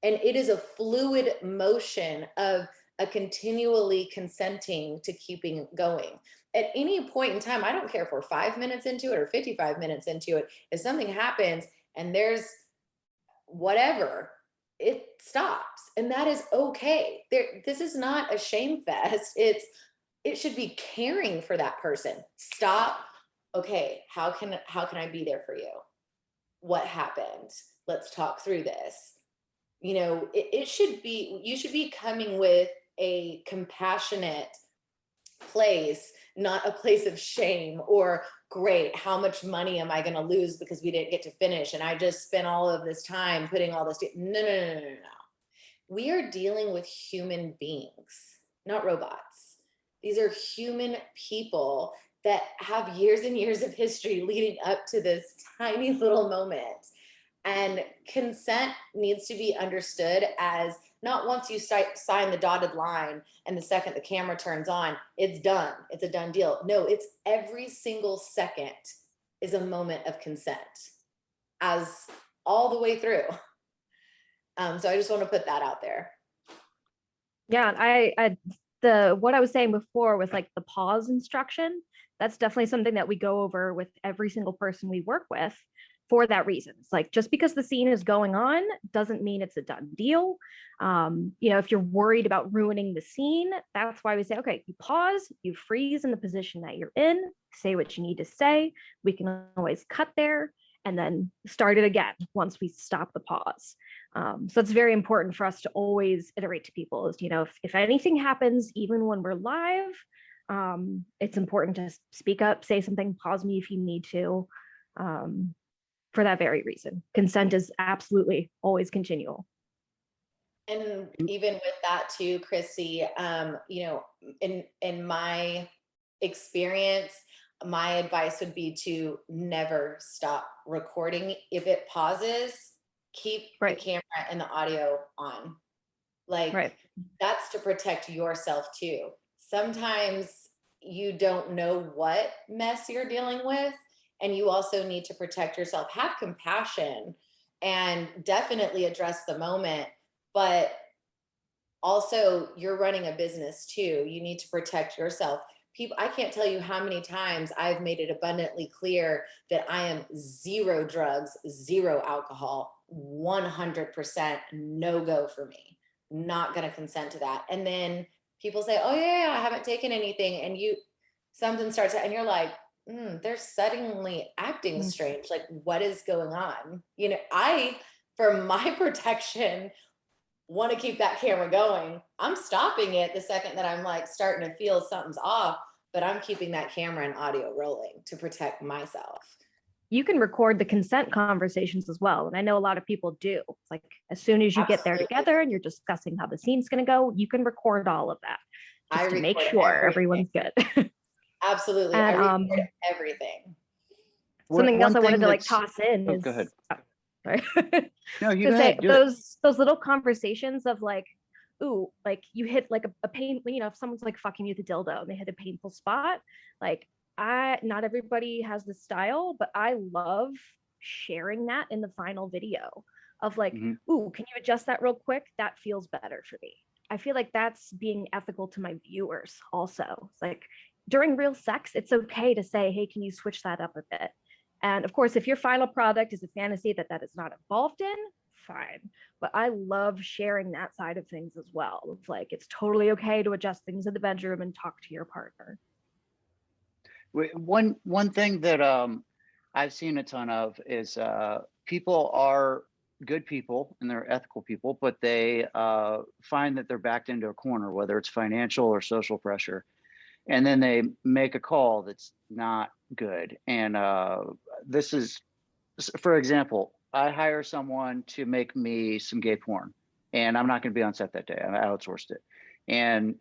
S5: And it is a fluid motion of a continually consenting to keeping going. At any point in time, I don't care if we're 5 minutes into it or 55 minutes into it, if something happens and there's whatever, it stops. And that is okay. This is not a shame fest. It should be caring for that person. Stop. Okay, how can I be there for you? What happened? Let's talk through this. You know, you should be coming with a compassionate place, not a place of shame or great, how much money am I going to lose because we didn't get to finish and I just spent all of this time putting all this no. We are dealing with human beings, not robots. These are human people that have years and years of history leading up to this tiny little moment. And consent needs to be understood as not once you sign the dotted line and the second the camera turns on, it's done. It's a done deal. No, it's every single second is a moment of consent as all the way through. So I just want to put that out there.
S3: Yeah, what I was saying before with like the pause instruction, that's definitely something that we go over with every single person we work with for that reason. It's like, just because the scene is going on doesn't mean it's a done deal. You know, if you're worried about ruining the scene, that's why we say, okay, you pause, you freeze in the position that you're in, say what you need to say. We can always cut there and then start it again once we stop the pause. So it's very important for us to always iterate to people is, you know, if anything happens, even when we're live, it's important to speak up, say something, pause me if you need to. For that very reason, consent is absolutely always continual.
S5: And even with that too, Chrissy, you know, in my experience, my advice would be to never stop recording. If it pauses, keep the camera and the audio on. Like that's to protect yourself too. Sometimes you don't know what mess you're dealing with. And you also need to protect yourself, have compassion, and definitely address the moment. But also, you're running a business too. You need to protect yourself. People, I can't tell you how many times I've made it abundantly clear that I am 0 drugs, 0 alcohol, 100% no go for me. Not going to consent to that. And then people say, oh yeah, I haven't taken anything. And something starts, and you're like, they're suddenly acting strange. Like, what is going on? You know, for my protection, want to keep that camera going. I'm stopping it the second that I'm like starting to feel something's off, but I'm keeping that camera and audio rolling to protect myself.
S3: You can record the consent conversations as well. And I know a lot of people do. It's like, as soon as you get there together and you're discussing how the scene's going to go, you can record all of that just to make sure everyone's good.
S5: Absolutely.
S3: And,
S5: I record everything.
S3: Something else I wanted to like toss in is,
S1: go ahead.
S3: Sorry.
S1: No, you go ahead.
S3: Those little conversations of like, ooh, like you hit like a pain, you know, if someone's like fucking you with a dildo and they hit a painful spot, like not everybody has the style, but I love sharing that in the final video of like, ooh, can you adjust that real quick? That feels better for me. I feel like that's being ethical to my viewers also. It's like, during real sex, it's okay to say, hey, can you switch that up a bit? And of course, if your final product is a fantasy that is not involved in, fine. But I love sharing that side of things as well. It's like, it's totally okay to adjust things in the bedroom and talk to your partner.
S1: One thing that I've seen a ton of is people are good people and they're ethical people, but they find that they're backed into a corner, whether it's financial or social pressure. and then they make a call that's not good. And this is, for example, I hire someone to make me some gay porn, and I'm not going to be on set that day. I outsourced it, and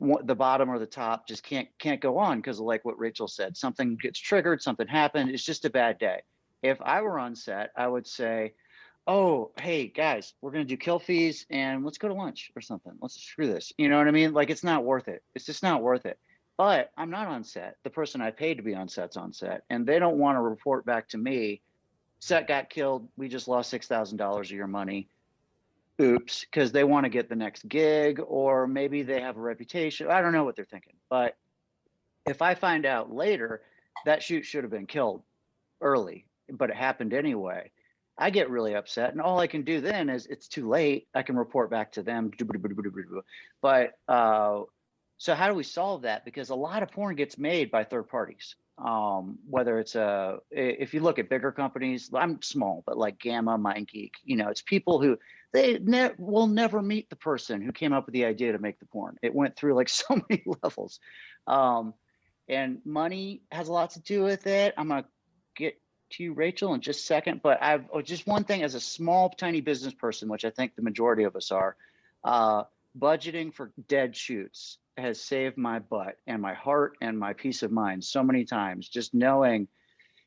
S1: the bottom or the top just can't go on because of like what Rachel said. Something gets triggered, something happened. It's just a bad day. If I were on set, I would say, oh, hey guys, we're going to do kill fees and let's go to lunch or something. Let's screw this. You know what I mean? Like, it's not worth it. It's just not worth it. But I'm not on set. The person I paid to be on set's on set, and they don't want to report back to me, set got killed, we just lost $6,000 of your money. Oops, because they want to get the next gig, or maybe they have a reputation. I don't know what they're thinking. But if I find out later that shoot should have been killed early, but it happened anyway, I get really upset. And all I can do then is, it's too late. I can report back to them. But so how do we solve that? Because a lot of porn gets made by third parties. Whether it's if you look at bigger companies, I'm small, but like Gamma, MindGeek, you know, it's people who will never meet the person who came up with the idea to make the porn. It went through like so many levels, and money has a lot to do with it. I'm gonna get to you, Rachel, in just a second, but I've just one thing as a small, tiny business person, which I think the majority of us are, budgeting for dead shoots has saved my butt and my heart and my peace of mind so many times. Just knowing,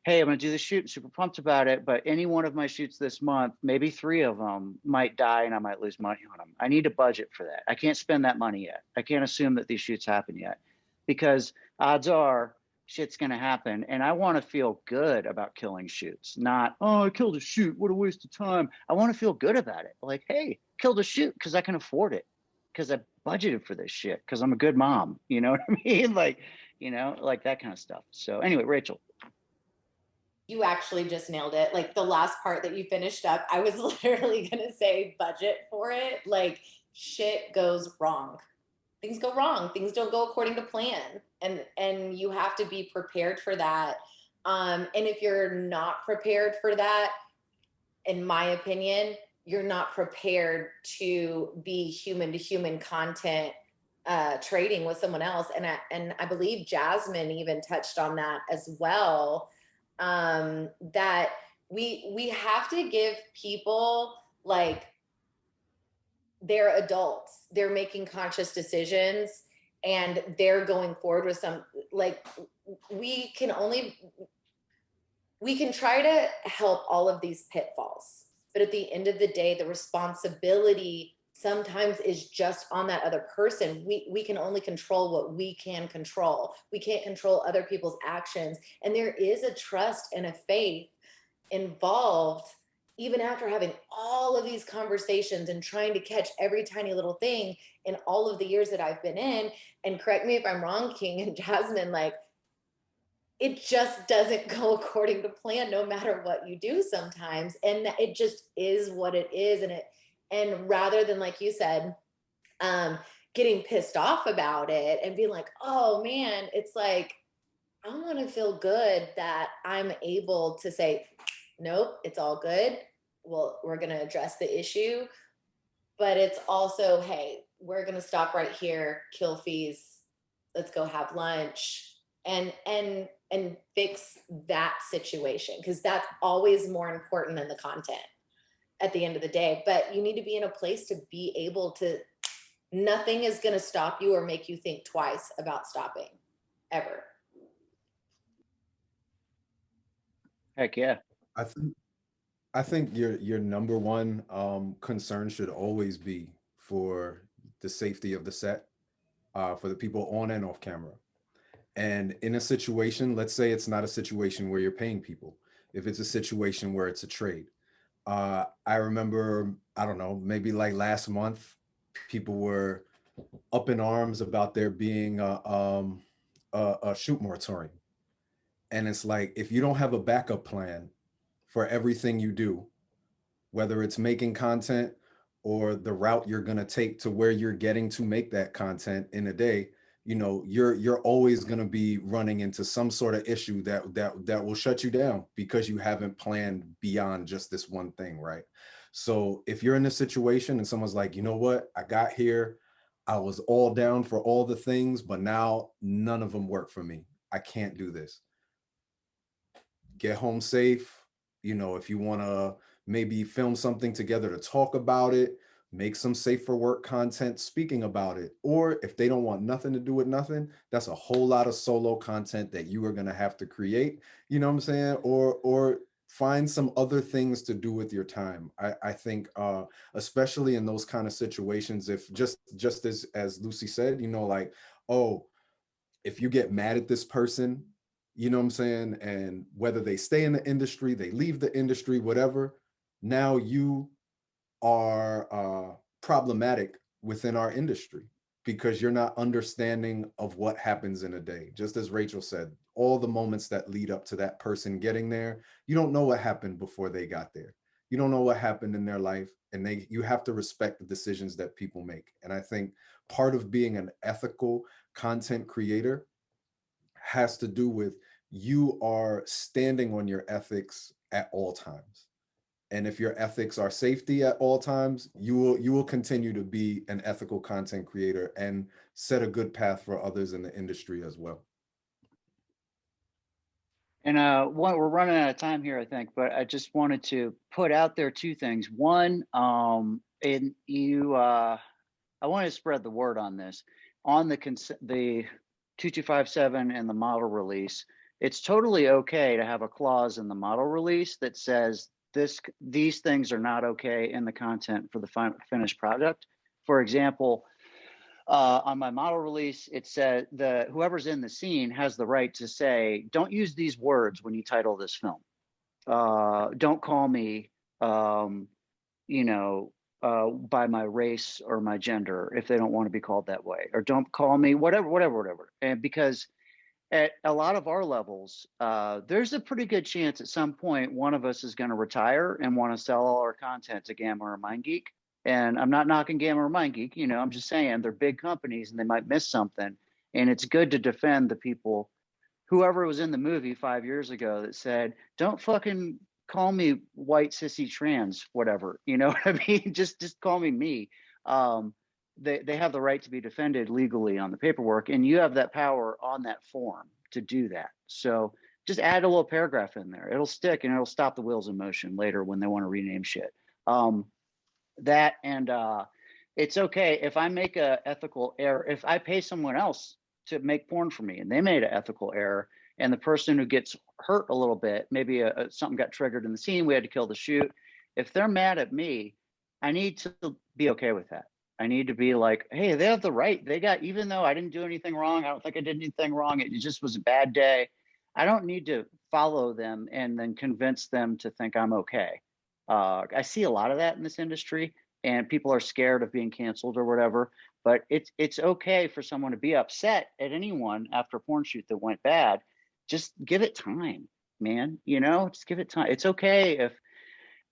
S1: hey, I'm going to do the shoot, super pumped about it, but any one of my shoots this month, maybe 3 of them might die and I might lose money on them. I need to budget for that. I can't spend that money yet. I can't assume that these shoots happen yet, because odds are shit's going to happen. And I want to feel good about killing shoots, not, oh, I killed a shoot, what a waste of time. I want to feel good about it. Like, hey, killed a shoot because I can afford it, because I budgeted for this shit, because I'm a good mom. You know what I mean? Like, you know, like that kind of stuff. So anyway, Rachel.
S5: You actually just nailed it. Like the last part that you finished up, I was literally going to say budget for it. Like, shit goes wrong. Things go wrong. Things don't go according to plan. And you have to be prepared for that. And if you're not prepared for that, in my opinion, you're not prepared to be human to human content trading with someone else. And I believe Jasmine even touched on that as well. That we have to give people, like, they're adults, they're making conscious decisions, and they're going forward with some, like, we can try to help all of these pitfalls, but at the end of the day, the responsibility sometimes is just on that other person. We can only control what we can control. We can't control other people's actions. And there is a trust and a faith involved, even after having all of these conversations and trying to catch every tiny little thing in all of the years that I've been in. And correct me if I'm wrong, King and Jasmine, like, it just doesn't go according to plan, no matter what you do sometimes. And it just is what it is. And rather than, like you said, getting pissed off about it and being like, oh man, it's like, I want to feel good that I'm able to say, nope, it's all good. Well, we're going to address the issue, but it's also, hey, we're going to stop right here, kill fees. Let's go have lunch and fix that situation. Cause that's always more important than the content at the end of the day. But you need to be in a place to be able to, nothing is going to stop you or make you think twice about stopping, ever.
S1: Heck yeah.
S6: I think your number one concern should always be for the safety of the set, for the people on and off camera. And in a situation, let's say it's not a situation where you're paying people. If it's a situation where it's a trade. I remember, I don't know, maybe like last month, people were up in arms about there being a shoot moratorium. And it's like, if you don't have a backup plan for everything you do, whether it's making content or the route you're going to take to where you're getting to make that content in a day, you know, you're always going to be running into some sort of issue that will shut you down because you haven't planned beyond just this one thing, right? So if you're in a situation and someone's like, you know what, I got here, I was all down for all the things, but now none of them work for me. I can't do this. Get home safe. You know, if you want to maybe film something together to talk about it, make some safe for work content speaking about it. Or if they don't want nothing to do with nothing, that's a whole lot of solo content that you are going to have to create, you know what I'm saying? Or find some other things to do with your time. I think especially in those kind of situations, if just as Lucy said, you know, like, oh, if you get mad at this person, you know what I'm saying? And whether they stay in the industry, they leave the industry, whatever, now you are problematic within our industry because you're not understanding of what happens in a day. Just as Rachel said, all the moments that lead up to that person getting there, you don't know what happened before they got there. You don't know what happened in their life, and you have to respect the decisions that people make. And I think part of being an ethical content creator has to do with you are standing on your ethics at all times. And if your ethics are safety at all times, you will continue to be an ethical content creator and set a good path for others in the industry as well.
S1: And we're running out of time here, I think, but I just wanted to put out there two things. One, and you, I want to spread the word on this. On the 2257 and the model release, it's totally okay to have a clause in the model release that says these things are not okay in the content for the finished product. For example, on my model release, it said whoever's in the scene has the right to say, don't use these words when you title this film. Don't call me, you know, by my race or my gender if they don't want to be called that way, or don't call me whatever. And because at a lot of our levels, there's a pretty good chance at some point one of us is going to retire and want to sell all our content to Gamma or MindGeek. And I'm not knocking Gamma or MindGeek, you know, I'm just saying they're big companies and they might miss something. And it's good to defend the people, whoever was in the movie 5 years ago that said, don't fucking call me white, sissy, trans, whatever, you know what I mean? Just call me me. They have the right to be defended legally on the paperwork, and you have that power on that form to do that. So just add a little paragraph in there. It'll stick and it'll stop the wheels in motion later when they want to rename shit. That and it's okay if I make a ethical error. If I pay someone else to make porn for me and they made an ethical error, and the person who gets hurt a little bit, maybe something got triggered in the scene, we had to kill the shoot. If they're mad at me, I need to be okay with that. I need to be like, hey, they have the right. They got, even though I didn't do anything wrong, I don't think I did anything wrong. It just was a bad day. I don't need to follow them and then convince them to think I'm okay. I see a lot of that in this industry, and people are scared of being canceled or whatever. But it's okay for someone to be upset at anyone after a porn shoot that went bad. Just give it time, man. You know, just give it time. It's okay if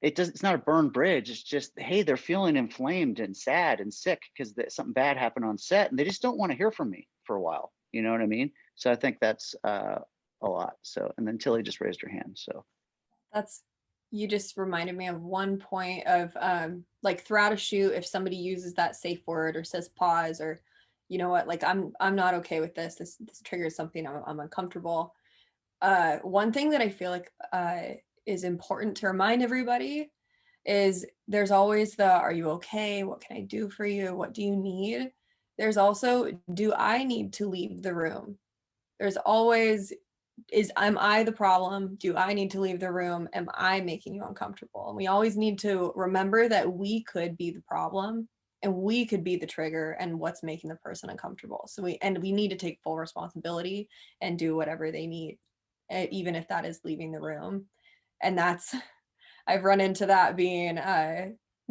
S1: it's not a burned bridge. It's just, hey, they're feeling inflamed and sad and sick because something bad happened on set, and they just don't want to hear from me for a while. You know what I mean? So I think that's a lot. So, and then Tilly just raised her hand. So
S4: You just reminded me of one point of like throughout a shoot, if somebody uses that safe word or says pause, or you know what, like I'm not okay with this. This triggers something. I'm uncomfortable. One thing that I feel like is important to remind everybody is there's always are you okay? What can I do for you? What do you need? There's also, do I need to leave the room? There's always, am I the problem? Do I need to leave the room? Am I making you uncomfortable? And we always need to remember that we could be the problem and we could be the trigger and what's making the person uncomfortable. So we need to take full responsibility and do whatever they need, even if that is leaving the room. And that's, I've run into that being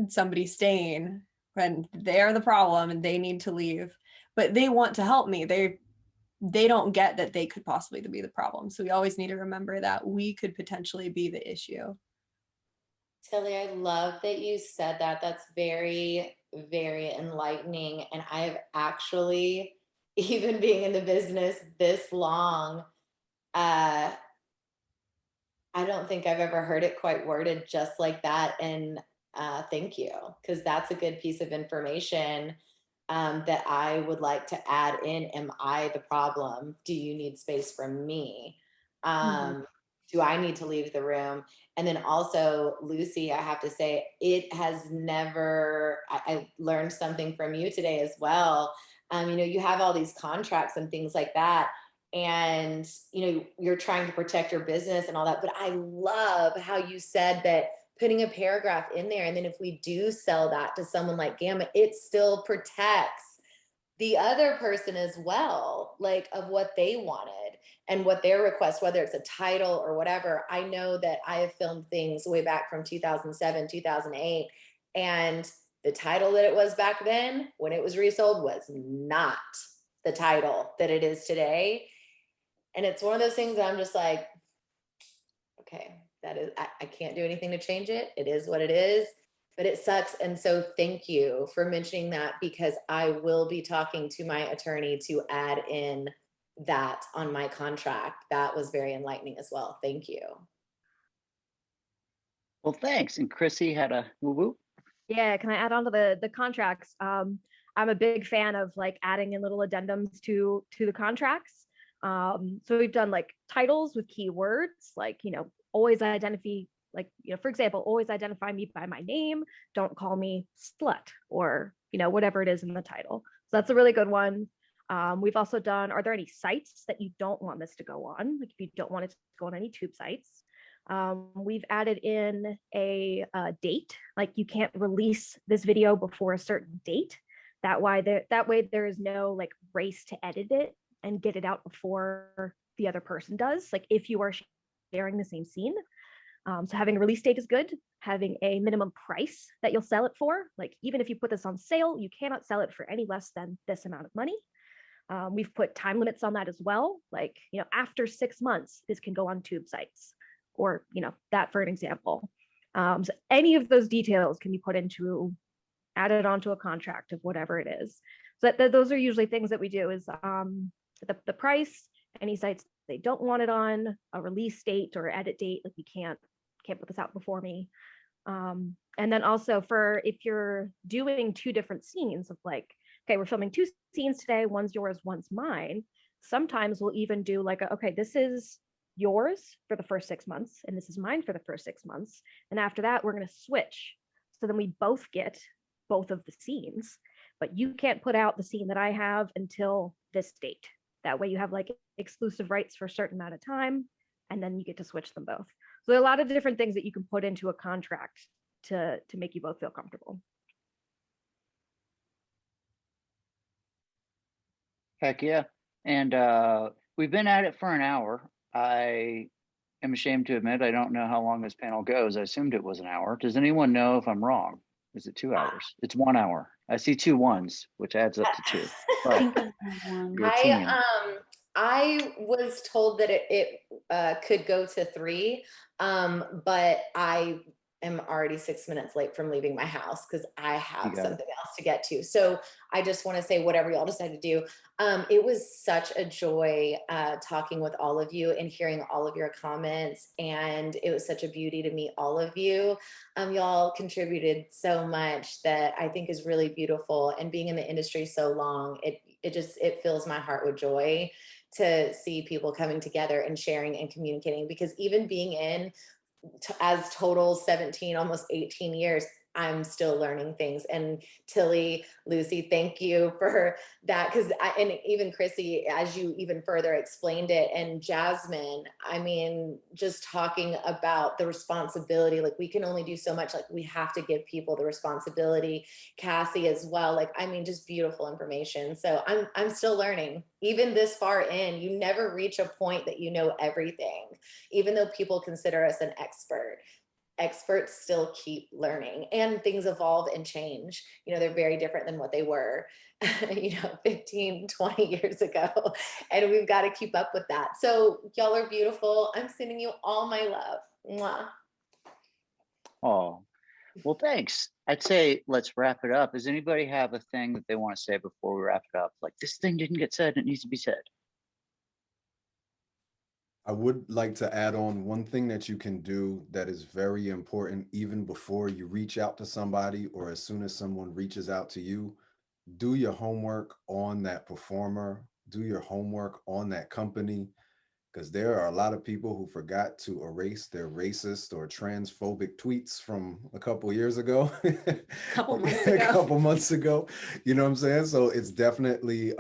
S4: somebody staying when they're the problem and they need to leave, but they want to help me. They don't get that they could possibly be the problem. So we always need to remember that we could potentially be the issue.
S5: Tilly, I love that you said that. That's very, very enlightening. And I have actually, even being in the business this long, I don't think I've ever heard it quite worded just like that. And thank you, because that's a good piece of information. that I would like to add in. Am I the problem? Do you need space from me? Do I need to leave the room? And then also, Lucy, I have to say, it has never, I learned something from you today as well. You know, you have all these contracts and things like that, and, you know, you're trying to protect your business and all that. But I love how you said that putting a paragraph in there, and then if we do sell that to someone like Gamma, it still protects the other person as well, like of what they wanted and what their request, whether it's a title or whatever. I know that I have filmed things way back from 2007, 2008, and the title that it was back then when it was resold was not the title that it is today. And it's one of those things that I'm just like, okay, that is, I can't do anything to change it. It is what it is, but it sucks. And so thank you for mentioning that, because I will be talking to my attorney to add in that on my contract. That was very enlightening as well. Thank you.
S1: Well, thanks. And Chrissy had a woo woo.
S3: Yeah, can I add on to the contracts? I'm a big fan of like adding in little addendums to the contracts. So we've done like titles with keywords, like, you know, always identify, like, you know, for example, always identify me by my name. Don't call me slut, or, you know, whatever it is in the title. So that's a really good one. We've also done, are there any sites that you don't want this to go on? Like if you don't want it to go on any tube sites. We've added in a date, like you can't release this video before a certain date. That way there is no like race to edit it and get it out before the other person does. Like if you are sharing the same scene. So having a release date is good. Having a minimum price that you'll sell it for. Like even if you put this on sale, you cannot sell it for any less than this amount of money. We've put time limits on that as well. Like, you know, after 6 months, this can go on tube sites, or, you know, that for an example. So any of those details can be put into, added onto a contract of whatever it is. So those are usually things that we do is the price, any sites they don't want it on, a release date or edit date, like you can't put this out before me. And then also for if you're doing 2 different scenes of like, okay, we're filming 2 scenes today, one's yours, one's mine. Sometimes we'll even do like, okay, this is yours for the first 6 months, and this is mine for the first 6 months. And after that, we're going to switch. So then we both get both of the scenes, but you can't put out the scene that I have until this date. That way you have like exclusive rights for a certain amount of time, and then you get to switch them both. So there are a lot of different things that you can put into a contract to make you both feel comfortable.
S1: Heck yeah. And we've been at it for an hour. I am ashamed to admit I don't know how long this panel goes. I assumed it was an hour. Does anyone know if I'm wrong? Is it 2 hours? It's 1 hour. I see 2 ones, which adds up to 2. But you're a team.
S5: I was told that it could go to 3, but I am already 6 minutes late from leaving my house because I have something else to get to. So I just want to say whatever y'all decide to do. It was such a joy talking with all of you and hearing all of your comments. And it was such a beauty to meet all of you. Y'all contributed so much that I think is really beautiful. And being in the industry so long, it fills my heart with joy to see people coming together and sharing and communicating, because even being in as total 17, almost 18 years, I'm still learning things. And Tilly, Lucy, thank you for that. And even Chrissy, as you even further explained it, and Jasmine, I mean, just talking about the responsibility, like we can only do so much, like we have to give people the responsibility. Cassie as well, like, I mean, just beautiful information. So I'm still learning. Even this far in, you never reach a point that you know everything, even though people consider us an expert. Experts still keep learning, and things evolve and change. You know, they're very different than what they were, 15, 20 years ago. And we've got to keep up with that. So y'all are beautiful. I'm sending you all my love. Mwah.
S1: Oh, well, thanks. I'd say let's wrap it up. Does anybody have a thing that they want to say before we wrap it up? Like, this thing didn't get said, and it needs to be said.
S6: I would like to add on one thing that you can do that is very important, even before you reach out to somebody or as soon as someone reaches out to you. do your homework on that performer, do your homework on that company, because there are a lot of people who forgot to erase their racist or transphobic tweets from a couple years ago.
S7: Couple months
S6: A
S7: ago.
S6: couple months ago. You know what I'm saying? So it's definitely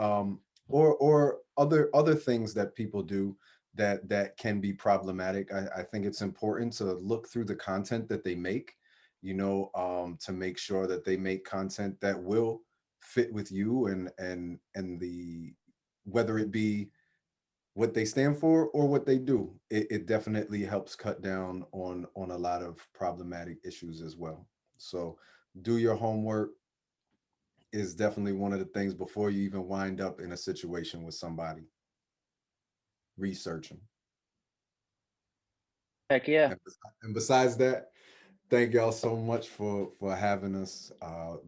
S6: or other things that people do that can be problematic. I think it's important to look through the content that they make, you know, to make sure that they make content that will fit with you and the whether it be what they stand for or what they do. It definitely helps cut down on a lot of problematic issues as well. So do your homework is definitely one of the things before you even wind up in a situation with somebody. Researching.
S1: Heck yeah.
S6: And besides that, thank y'all so much for having us.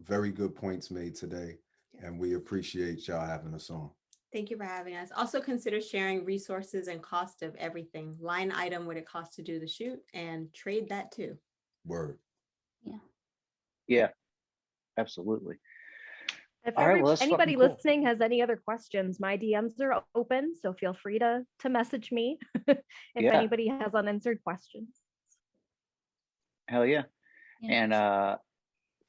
S6: Very good points made today, and we appreciate y'all having us on.
S7: Thank you for having us. Also consider sharing resources and cost of everything. Line item what it costs to do the shoot and trade that too.
S6: Word.
S1: Yeah, absolutely.
S3: If
S1: All right, well, that's
S3: anybody
S1: fucking cool.
S3: listening has any other questions, my DMs are open, so feel free to message me if
S1: Yeah.
S3: anybody has unanswered questions.
S1: Hell yeah.
S2: Yeah.
S1: And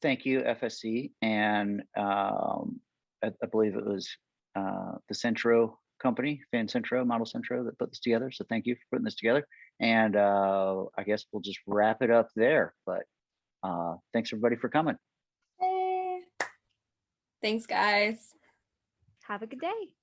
S1: thank you, FSC. And I believe it was the Centro company, Centro, Model Centro, that put this together. So thank you for putting this together. And I guess we'll just wrap it up there. But thanks everybody for coming.
S4: Yay. Thanks, guys.
S3: Have a good day.